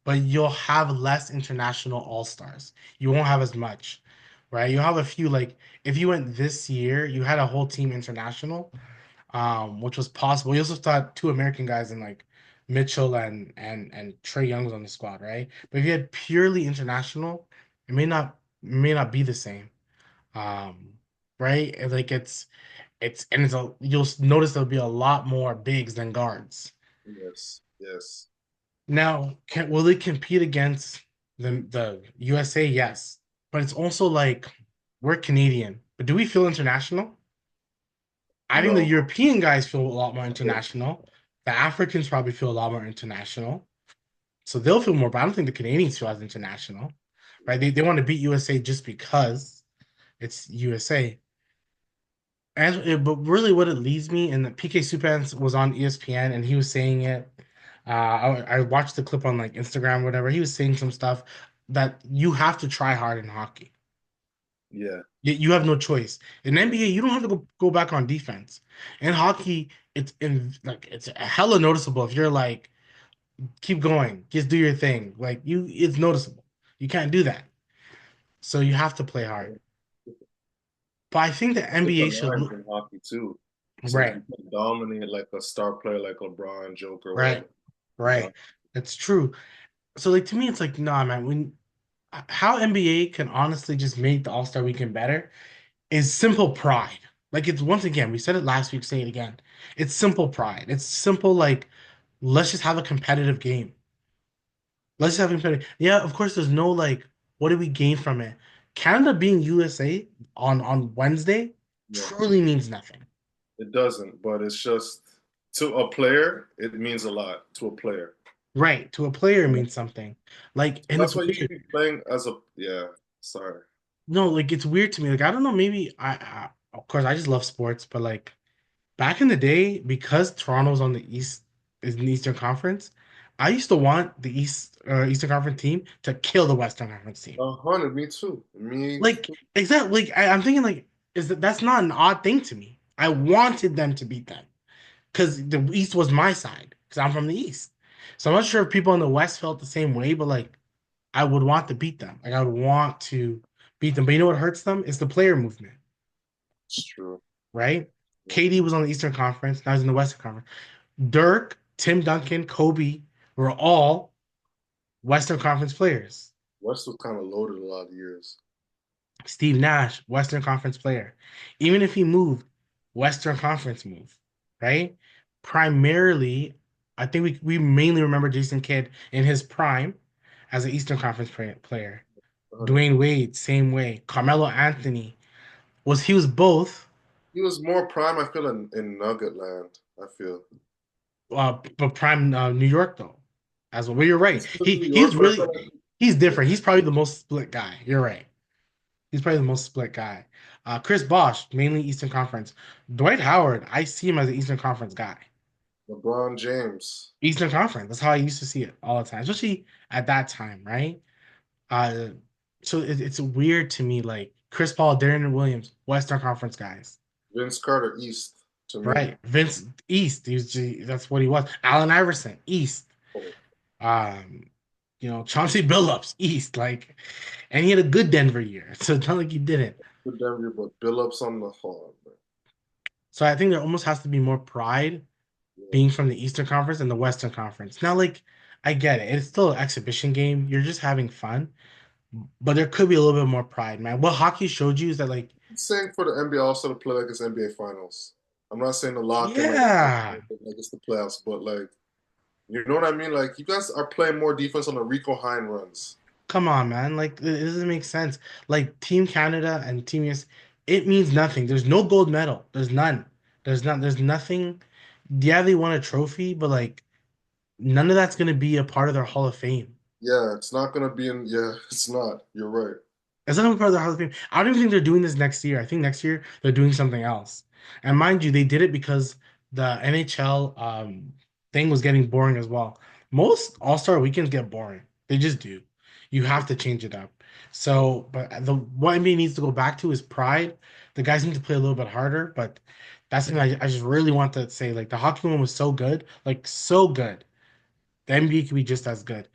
but you'll have less international all-stars. You won't have as much, right? You'll have a few like if you went this year, you had a whole team international, which was possible. You also thought two American guys in like Mitchell and Trey Young was on the squad, right? But if you had purely international, it may not be the same. Um, right? Like you'll notice there'll be a lot more bigs than guards. Yes. Yes. Now, will they compete against the USA? Yes, but it's also like we're Canadian, but do we feel international? I think the No. European guys feel a lot more international. The Africans probably feel a lot more international, so they'll feel more. But I don't think the Canadians feel as international, right? They want to beat USA just because it's USA. But really, what it leads me, and the PK Subban was on ESPN, and he was saying it. I watched the clip on like Instagram, or whatever. He was saying some stuff that you have to try hard in hockey. Yeah. You have no choice. In NBA, you don't have to go back on defense. In hockey, it's hella noticeable if you're like keep going, just do your thing. Like it's noticeable. You can't do that. So you have to play hard. But I think the NBA Different should lines look in hockey too. So if right, you can dominate like a star player like LeBron, Joker, right, whatever, you right. It's true. So like to me, it's like, nah, man. When how NBA can honestly just make the All-Star weekend better is simple pride. Like it's once again, we said it last week, say it again. It's simple pride. It's simple like let's just have a competitive game. Let's just have a competitive. Yeah, of course, there's no like what do we gain from it? Canada being USA on Wednesday yeah, truly means nothing. it doesn't, but it's just to a player, it means a lot to a player. Right. To a player it means something. Like, So and it's that's why you should weird. be playing as a yeah. Sorry. No, like it's weird to me. Like I don't know, maybe I of course I just love sports, but like back in the day, because Toronto's on the East is in the Eastern Conference, I used to want the Eastern Conference team to kill the Western Conference team. 100, me too. Me Like too. exactly, like I'm thinking like that's not an odd thing to me. I wanted them to beat them because the East was my side because I'm from the East. So I'm not sure if people in the West felt the same way, but like I would want to beat them. Like I would want to beat them. But you know what hurts them? It's the player movement, It's true. right? KD was on the Eastern Conference, now he's in the Western Conference. Dirk, Tim Duncan, Kobe were all Western Conference players. West was kind of loaded a lot of years. Steve Nash, Western Conference player. Even if he moved, Western Conference move, right? Primarily, I think we mainly remember Jason Kidd in his prime as an Eastern Conference player. Dwayne Wade, same way. Carmelo Anthony he was both, He was more prime, I feel, in Nugget land, I feel. but prime New York though, as well. But you're right. He's still in He New he's York, but I feel really like he's yeah, different. He's probably the most split guy. You're right. He's probably the most split guy. Chris Bosh, mainly Eastern Conference. Dwight Howard, I see him as an Eastern Conference guy. LeBron James, Eastern Conference. That's how I used to see it all the time, especially at that time, right? Uh, so it's weird to me, like Chris Paul, Darren Williams, Western Conference guys, Vince Carter, East, to me. right? Vince East, that's what he was. Allen Iverson, East. Oh, Um, Chauncey Billups, East, like, and he had a good Denver year, so it's not like he didn't. good Denver, but Billups on the hall, man. So I think there almost has to be more pride Yeah. being from the Eastern Conference and the Western Conference. Now, like, I get it. It's still an exhibition game. You're just having fun. But there could be a little bit more pride, man. What hockey showed you is that, like, I'm saying for the NBA also to play like it's NBA Finals. I'm not saying to lock in yeah, like it's the playoffs, but like you know what I mean? Like you guys are playing more defense on the Rico Hine runs. come on, man. Like, it doesn't make sense. Like, Team Canada and Team US, it means nothing. There's no gold medal. There's none. There's nothing. Yeah, they won a trophy, but like, none of that's gonna be a part of their Hall of Fame. Yeah, it's not gonna be in. Yeah, it's not. You're right. It's not gonna be part of their Hall of Fame. I don't even think they're doing this next year. I think next year they're doing something else. And mind you, they did it because the NHL thing was getting boring as well. Most All-Star weekends get boring. They just do. You have to change it up. So, but what NBA needs to go back to is pride. The guys need to play a little bit harder, but that's something I just really want to say. Like the hockey one was so good, like so good. The NBA could be just as good.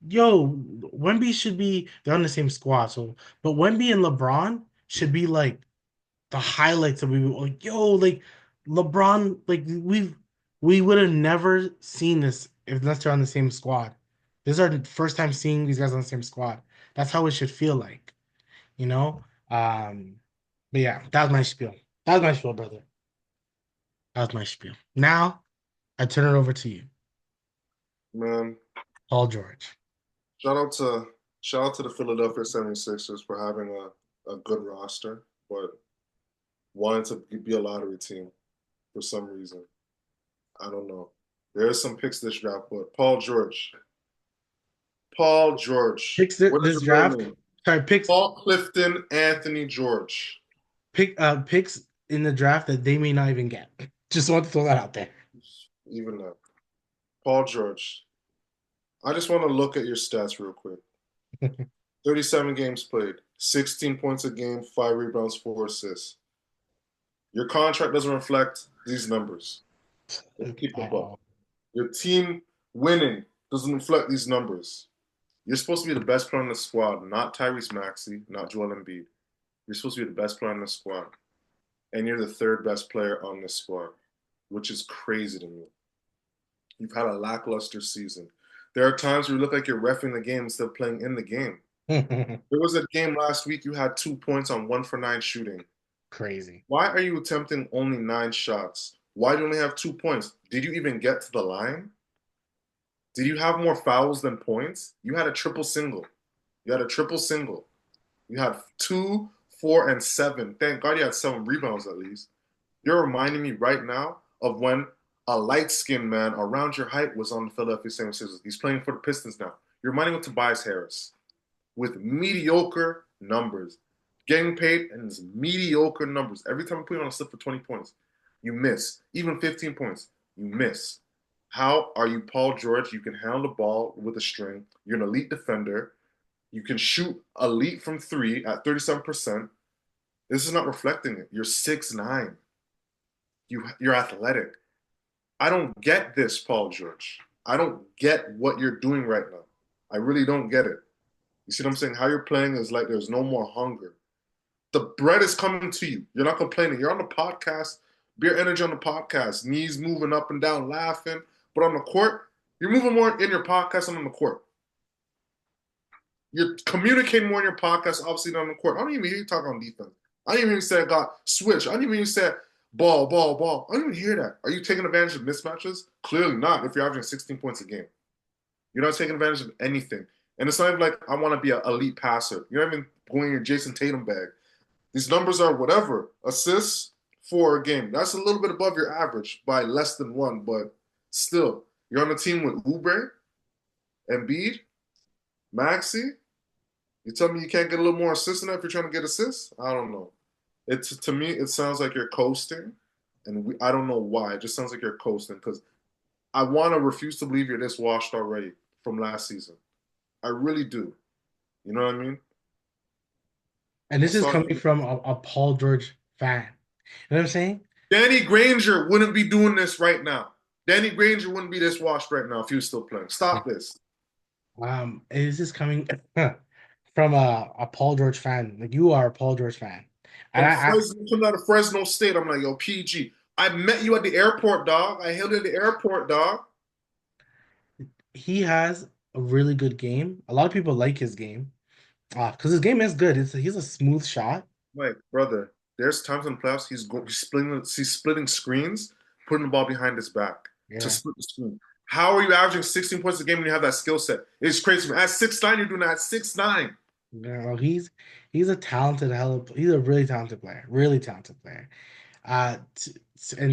Yo, Wemby should be they're on the same squad, so but Wemby and LeBron should be like the highlights of we like like LeBron we would have never seen this unless they're on the same squad. This is our first time seeing these guys on the same squad. That's how it should feel like, you know? But yeah, that was my spiel. That was my spiel, brother. That was my spiel. Now I turn it over to you, Man, Paul George. shout out to shout out to the Philadelphia 76ers for having a good roster, but wanted to be a lottery team for some reason. I don't know. There is some picks this draft, but Paul George. Paul George. Picks What is this your real draft. name? Sorry, Paul Clifton Anthony George. picks in the draft that they may not even get. Just want to throw that out there. Even that. Paul George. I just want to look at your stats real quick. 37 games played, 16 points a game, 5 rebounds, 4 assists. Your contract doesn't reflect these numbers. Let's keep it up. Oh, Your team winning doesn't reflect these numbers. You're supposed to be the best player on the squad, not Tyrese Maxey, not Joel Embiid. You're supposed to be the best player on the squad. And you're the third best player on this squad, which is crazy to me. You've had a lackluster season. There are times where you look like you're reffing the game instead of playing in the game. There was a game last week you had 2 points on 1 for 9 shooting. crazy. Why are you attempting only 9 shots? Why do you only have 2 points? Did you even get to the line? Did you have more fouls than points? You had a triple single. You had a triple single. You had 2, 4, and 7. Thank God you had 7 rebounds at least. You're reminding me right now of when a light-skinned man around your height was on the Philadelphia 76ers. He's playing for the Pistons now. You're reminding me of Tobias Harris with mediocre numbers, getting paid and his mediocre numbers. Every time I put you on a slip for 20 points, you miss. Even 15 points, you miss. How are you Paul George? You can handle the ball with a string. You're an elite defender. You can shoot elite from three at 37%. This is not reflecting it. You're 6'9". You're athletic. I don't get this, Paul George. I don't get what you're doing right now. I really don't get it. You see what I'm saying? How you're playing is like there's no more hunger. The bread is coming to you. You're not complaining. You're on the podcast, beer energy on the podcast, knees moving up and down, laughing. But on the court, you're moving more in your podcast than on the court. You're communicating more in your podcast, obviously, than on the court. I don't even hear you talk on defense. I didn't even say I got switch. I didn't even say ball, ball, ball. I didn't even hear that. Are you taking advantage of mismatches? Clearly not if you're averaging 16 points a game. You're not taking advantage of anything. And it's not even like I want to be an elite passer. You're not even going in your Jason Tatum bag. These numbers are whatever. Assists for a game. That's a little bit above your average by less than one, but still, you're on a team with Oubre, Embiid, Maxi. You tell me you can't get a little more assists than that if you're trying to get assists? I don't know. It's to me, it sounds like you're coasting, and I don't know why. It just sounds like you're coasting because I want to refuse to believe you're this washed already from last season. I really do. You know what I mean? And I this is saw coming from a Paul George fan. You know what I'm saying? Danny Granger wouldn't be doing this right now. Danny Granger wouldn't be this washed right now if he was still playing. Stop this. This is coming from a Paul George fan. Like you are a Paul George fan. And From Fresno, coming out of Fresno State, I'm like, yo, PG. I met you at the airport, dog. I held you at the airport, dog. he has a really good game. A lot of people like his game. Because his game is good. He's a smooth shot. Like, brother, there's times in the playoffs he's splitting screens, putting the ball behind his back to Yeah. split the screen. How are you averaging 16 points a game when you have that skill set? It's crazy. At 6'9", you're doing that at 6'9". He's a talented he's a really talented player. Really talented player. And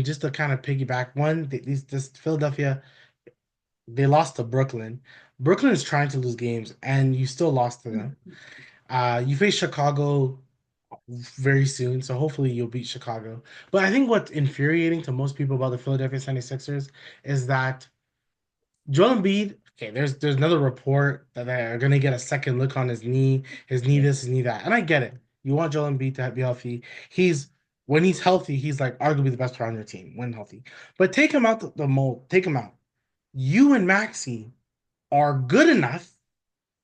just to kind of piggyback this Philadelphia, they lost to Brooklyn. Brooklyn is trying to lose games, and you still lost to them. You face Chicago very soon, so hopefully you'll beat Chicago. But I think what's infuriating to most people about the Philadelphia 76ers is that Joel Embiid, okay, there's another report that they're gonna get a second look on his knee this, his knee that. And I get it. You want Joel Embiid to be healthy. When he's healthy, he's like arguably the best player on your team when healthy. But take him out the mold, take him out. You and Maxi are good enough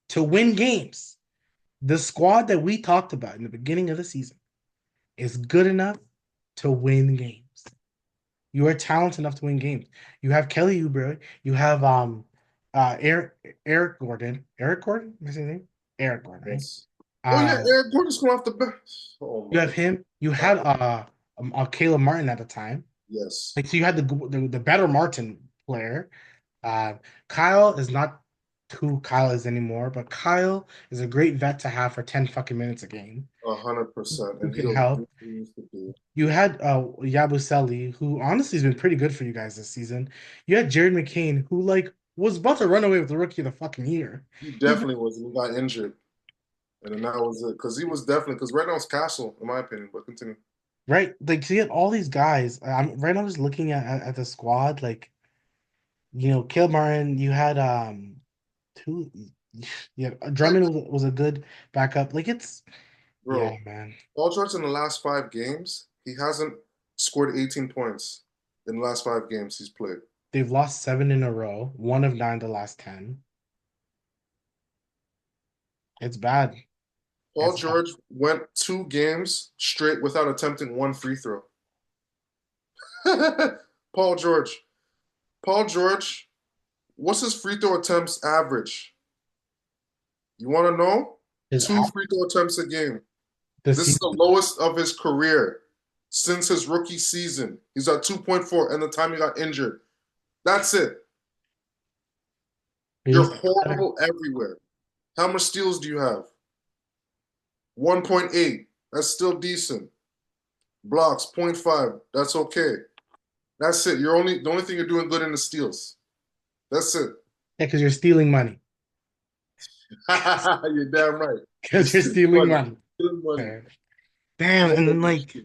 to win games. The squad that we talked about in the beginning of the season is good enough to win games. You are talented enough to win games. You have Kelly Oubre. You have Eric Gordon. Eric Gordon? What's his name? Eric Gordon, Yes. right? Oh yeah, Eric Gordon's going off the bench. Oh You my have him. You had Caleb Martin at the time. yes. Like so, you had the better Martin player. Uh, Kyle is not who Kyle is anymore, but Kyle is a great vet to have for 10 fucking minutes a game 100%. who And can he'll do help. what he needs to do. You had Yabusele, who honestly has been pretty good for you guys this season. You had Jared McCain, who like was about to run away with the rookie of the fucking year. He He's definitely was. And he got injured. And then that was it. Because he was definitely, because right now it's Castle, in my opinion. But continue. right. Like so you had all these guys. I'm right now just looking at the squad. Like Caleb Martin. You had two. Yeah, Like, Drummond was a good backup. Like yeah, bro, man. Paul George in the last 5 games, he hasn't scored 18 points in the last 5 games he's played. They've lost 7 in a row. One of 9 the last 10. It's bad. Paul It's bad. George went 2 games straight without attempting one free throw. Paul George. Paul George, what's his free throw attempts average? You want to know? His Two free throw attempts a game. the This is season the lowest of his career since his rookie season. He's at 2.4 and the time he got injured. That's it. he You're needs to get better. horrible everywhere. How much steals do you have? 1.8. That's still decent. Blocks, zero point 0.5. That's okay. That's it. The only thing you're doing good in the steals. That's it. Yeah, because you're stealing money. You're damn right. You're Because you're stealing stealing money. money. Stealing money. Fair. Damn, and then like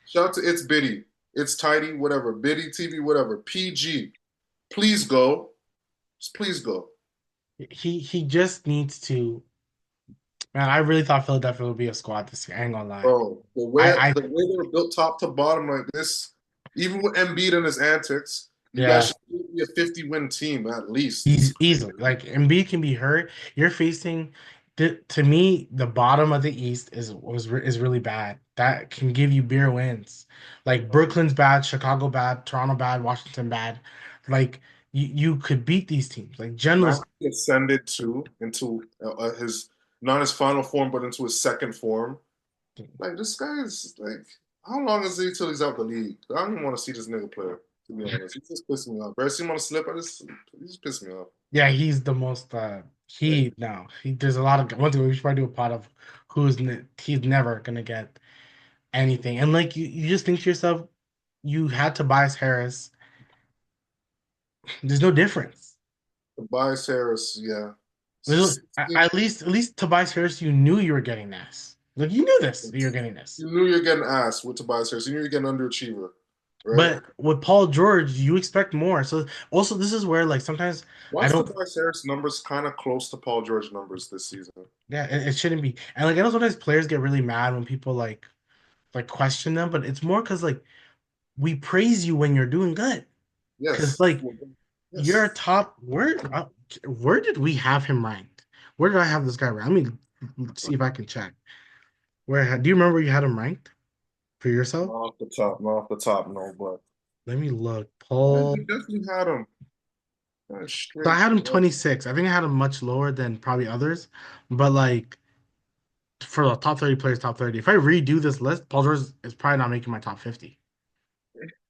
Shout out to It's Biddy. It's Tidy, whatever. Biddy TV, whatever. PG. Please go. Just please go. he just needs to. Man, I really thought Philadelphia would be a squad this year. I ain't gonna lie. Bro, I the way they were built top to bottom like this, even with Embiid and his antics, you guys yeah, should be a 50-win team at least. he's easily like Embiid can be hurt. You're facing to me the bottom of the East is really bad. That can give you beer wins. Like Brooklyn's bad, Chicago bad, Toronto bad, Washington bad. Like you could beat these teams. Like generous. Maxey ascended into his not his final form, but into his second form. Like this guy is like, how long is he till he's out the league? I don't even want to see this nigga play. To be honest, he's just pissing me off. Every time I see him on a slip, he just pisses me off. Yeah, he's the most There's a lot of one thing we should probably do a pot of he's never gonna get anything. And like you just think to yourself, you had Tobias Harris. There's no difference. Tobias Harris, yeah. At least Tobias Harris, you knew you were getting this. Like you knew this, you were getting this. You knew you're getting ass with Tobias Harris. You knew you're getting underachiever, right? But with Paul George, you expect more. So also this is where like sometimes Why I is don't Tobias Harris numbers kind of close to Paul George numbers this season? yeah, it shouldn't be. And like I know sometimes players get really mad when people like question them, but it's more because like we praise you when you're doing good. Because Yes. like you're a Yes. top where did we have him ranked? Where did I have this guy ranked? Let me see if I can check. Do you remember where you had him ranked for yourself? Not off the top, not off the top, no, but Let me look. yeah, Paul. you definitely had him So I straight. had him 26. I think I had him much lower than probably others. But like for the top 30 players, top 30. If I redo this list, Paul George is probably not making my top 50.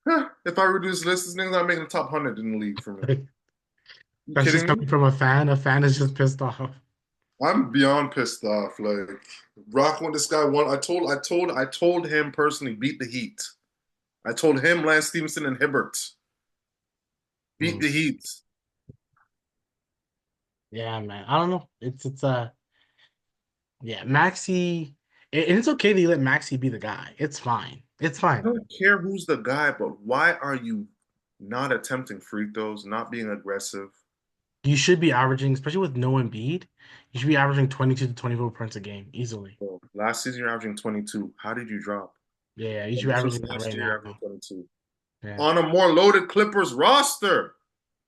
Huh, if I reduce list, this nigga's not making the top 100 in the league for me. You That's just kidding coming me? from a fan. A fan is just pissed off. I'm beyond pissed off. Like rocking with this guy. I told him personally, beat the Heat. I told him, Lance Stevenson and Hibbert, beat Mm. the Heat. Yeah, man. I don't know. It's yeah, Maxi. And it's okay that you let Maxi be the guy. It's fine. It's I fine. don't care who's the guy, but why are you not attempting free throws, not being aggressive? You should be averaging, especially with no Embiid, you should be averaging 22 to 24 points a game easily. Bro, last season you're averaging 22. How did you drop? Yeah, you should And be this was averaging that last right year you're now. averaging 22. Yeah. On a more loaded Clippers roster.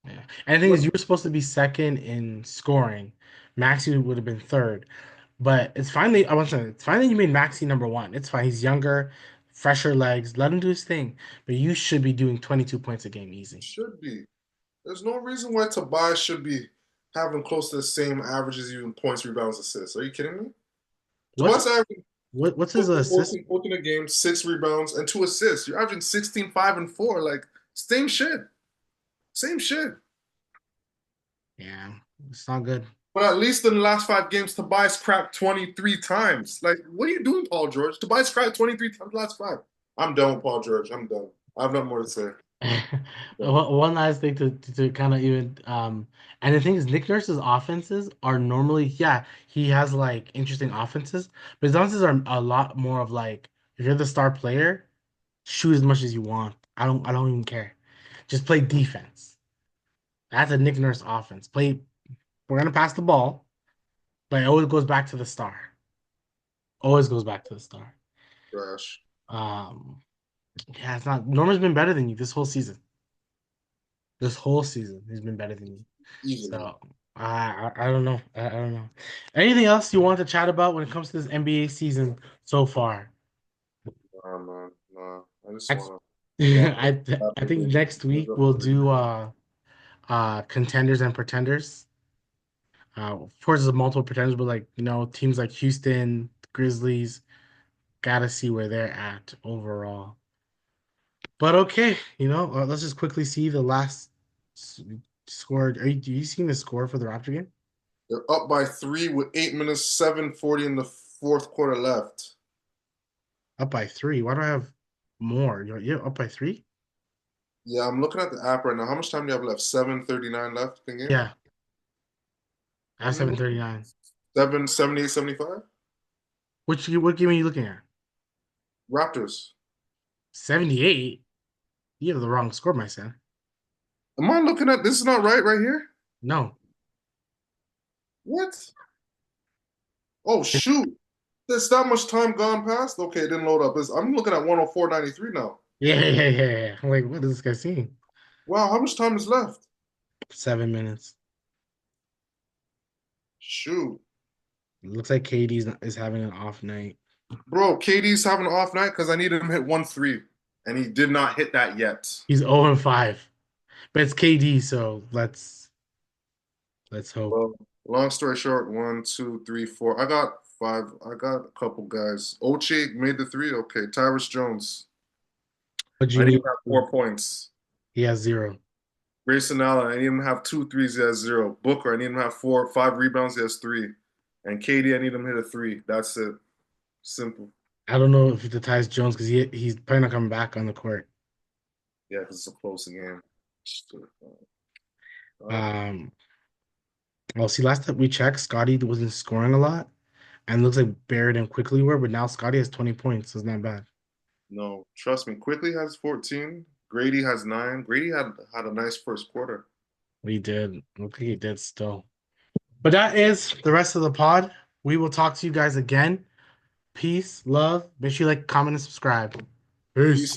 Yeah. And the thing What? is, you were supposed to be second in scoring. Maxi would have been third. But I want to say, it's fine that you made Maxi number one. It's fine. He's younger, fresher legs. Let him do his thing. But you should be doing 22 points a game easy. Should be. There's no reason why Tobias should be having close to the same average as you in points, rebounds, assists. Are you kidding me? What's Tobias averaging what's his assist? 14 a game, 6 rebounds, and 2 assists. You're averaging 16, 5, and 4. Like, same shit. Same shit. Yeah, it's not good. But at least in the last 5 games, Tobias cracked 23 times. Like, what are you doing, Paul George? Tobias cracked 23 times last 5. I'm done with Paul George. I'm done. I have nothing more to say. Done. One last thing to kind of even and the thing is Nick Nurse's offenses are normally he has like interesting offenses, but his offenses are a lot more of like if you're the star player, shoot as much as you want. I don't even care. Just play defense. That's a Nick Nurse offense. We're gonna pass the ball, but it always goes back to the star. Always goes back to the star. Trash. Um yeah, it's not Norman's been better than you this whole season. This whole season, he's been better than you. Easily. So I don't know. I don't know. Anything else you want to chat about when it comes to this NBA season so far? Nah, man. Nah. I just Ex- want to rock with I think Raptors next week and we'll do contenders and pretenders. Of course, there's multiple pretenders, but like teams like Houston, Grizzlies, gotta see where they're at overall. But okay, let's just quickly see the last s- score. Do you seeing the score for the Raptor game? They're up by 3 with 8 minutes, 7:40 in the fourth quarter left. Up by three. Why do I have more? You're up by three? Yeah, I'm looking at the app right now. How much time do you have left? 7:39 left in the game? Yeah, I have 739. 7:78, 75? What game are you looking at? Raptors. 78? You have the wrong score, my son. Am I looking at this? Is not right here? No. What? Oh, shoot. There's that much time gone past? Okay, it didn't load up. I'm looking at 104.93 now. Yeah. I'm like, what is this guy seeing? Wow, how much time is left? 7 minutes. Shoot. It looks like is having an off night. Bro, KD's having an off night because I needed him to hit 1 3, and he did not hit that yet. He's 0 and 5. But it's KD, so let's hope. Well, long story short, 1, 2, 3, 4. I got 5. I got a couple guys. Oche made the 3. Okay, Tyrus Jones. What do I you need need? him at 4 points. He has zero. Grayson Allen, I need him to have 2 threes. He has 0. Booker, I need him to have 4, 5 rebounds. He has 3. And KD, I need him to hit a 3. That's it. Simple. I don't know if the ties Jones because he's probably not coming back on the court. Yeah, because it's a close game. Shit. All right. Um, well, see, last time we checked, Scotty wasn't scoring a lot, and it looks like Barrett and Quickly were, but now Scotty has 20 points, so it's not bad. No, trust me. Quickly has 14. Grady has 9. Grady had a nice first quarter. He did. Look like he did still. But that is the rest of the pod. We will talk to you guys again. Peace, love. Make sure you like, comment, and subscribe. Peace. Peace.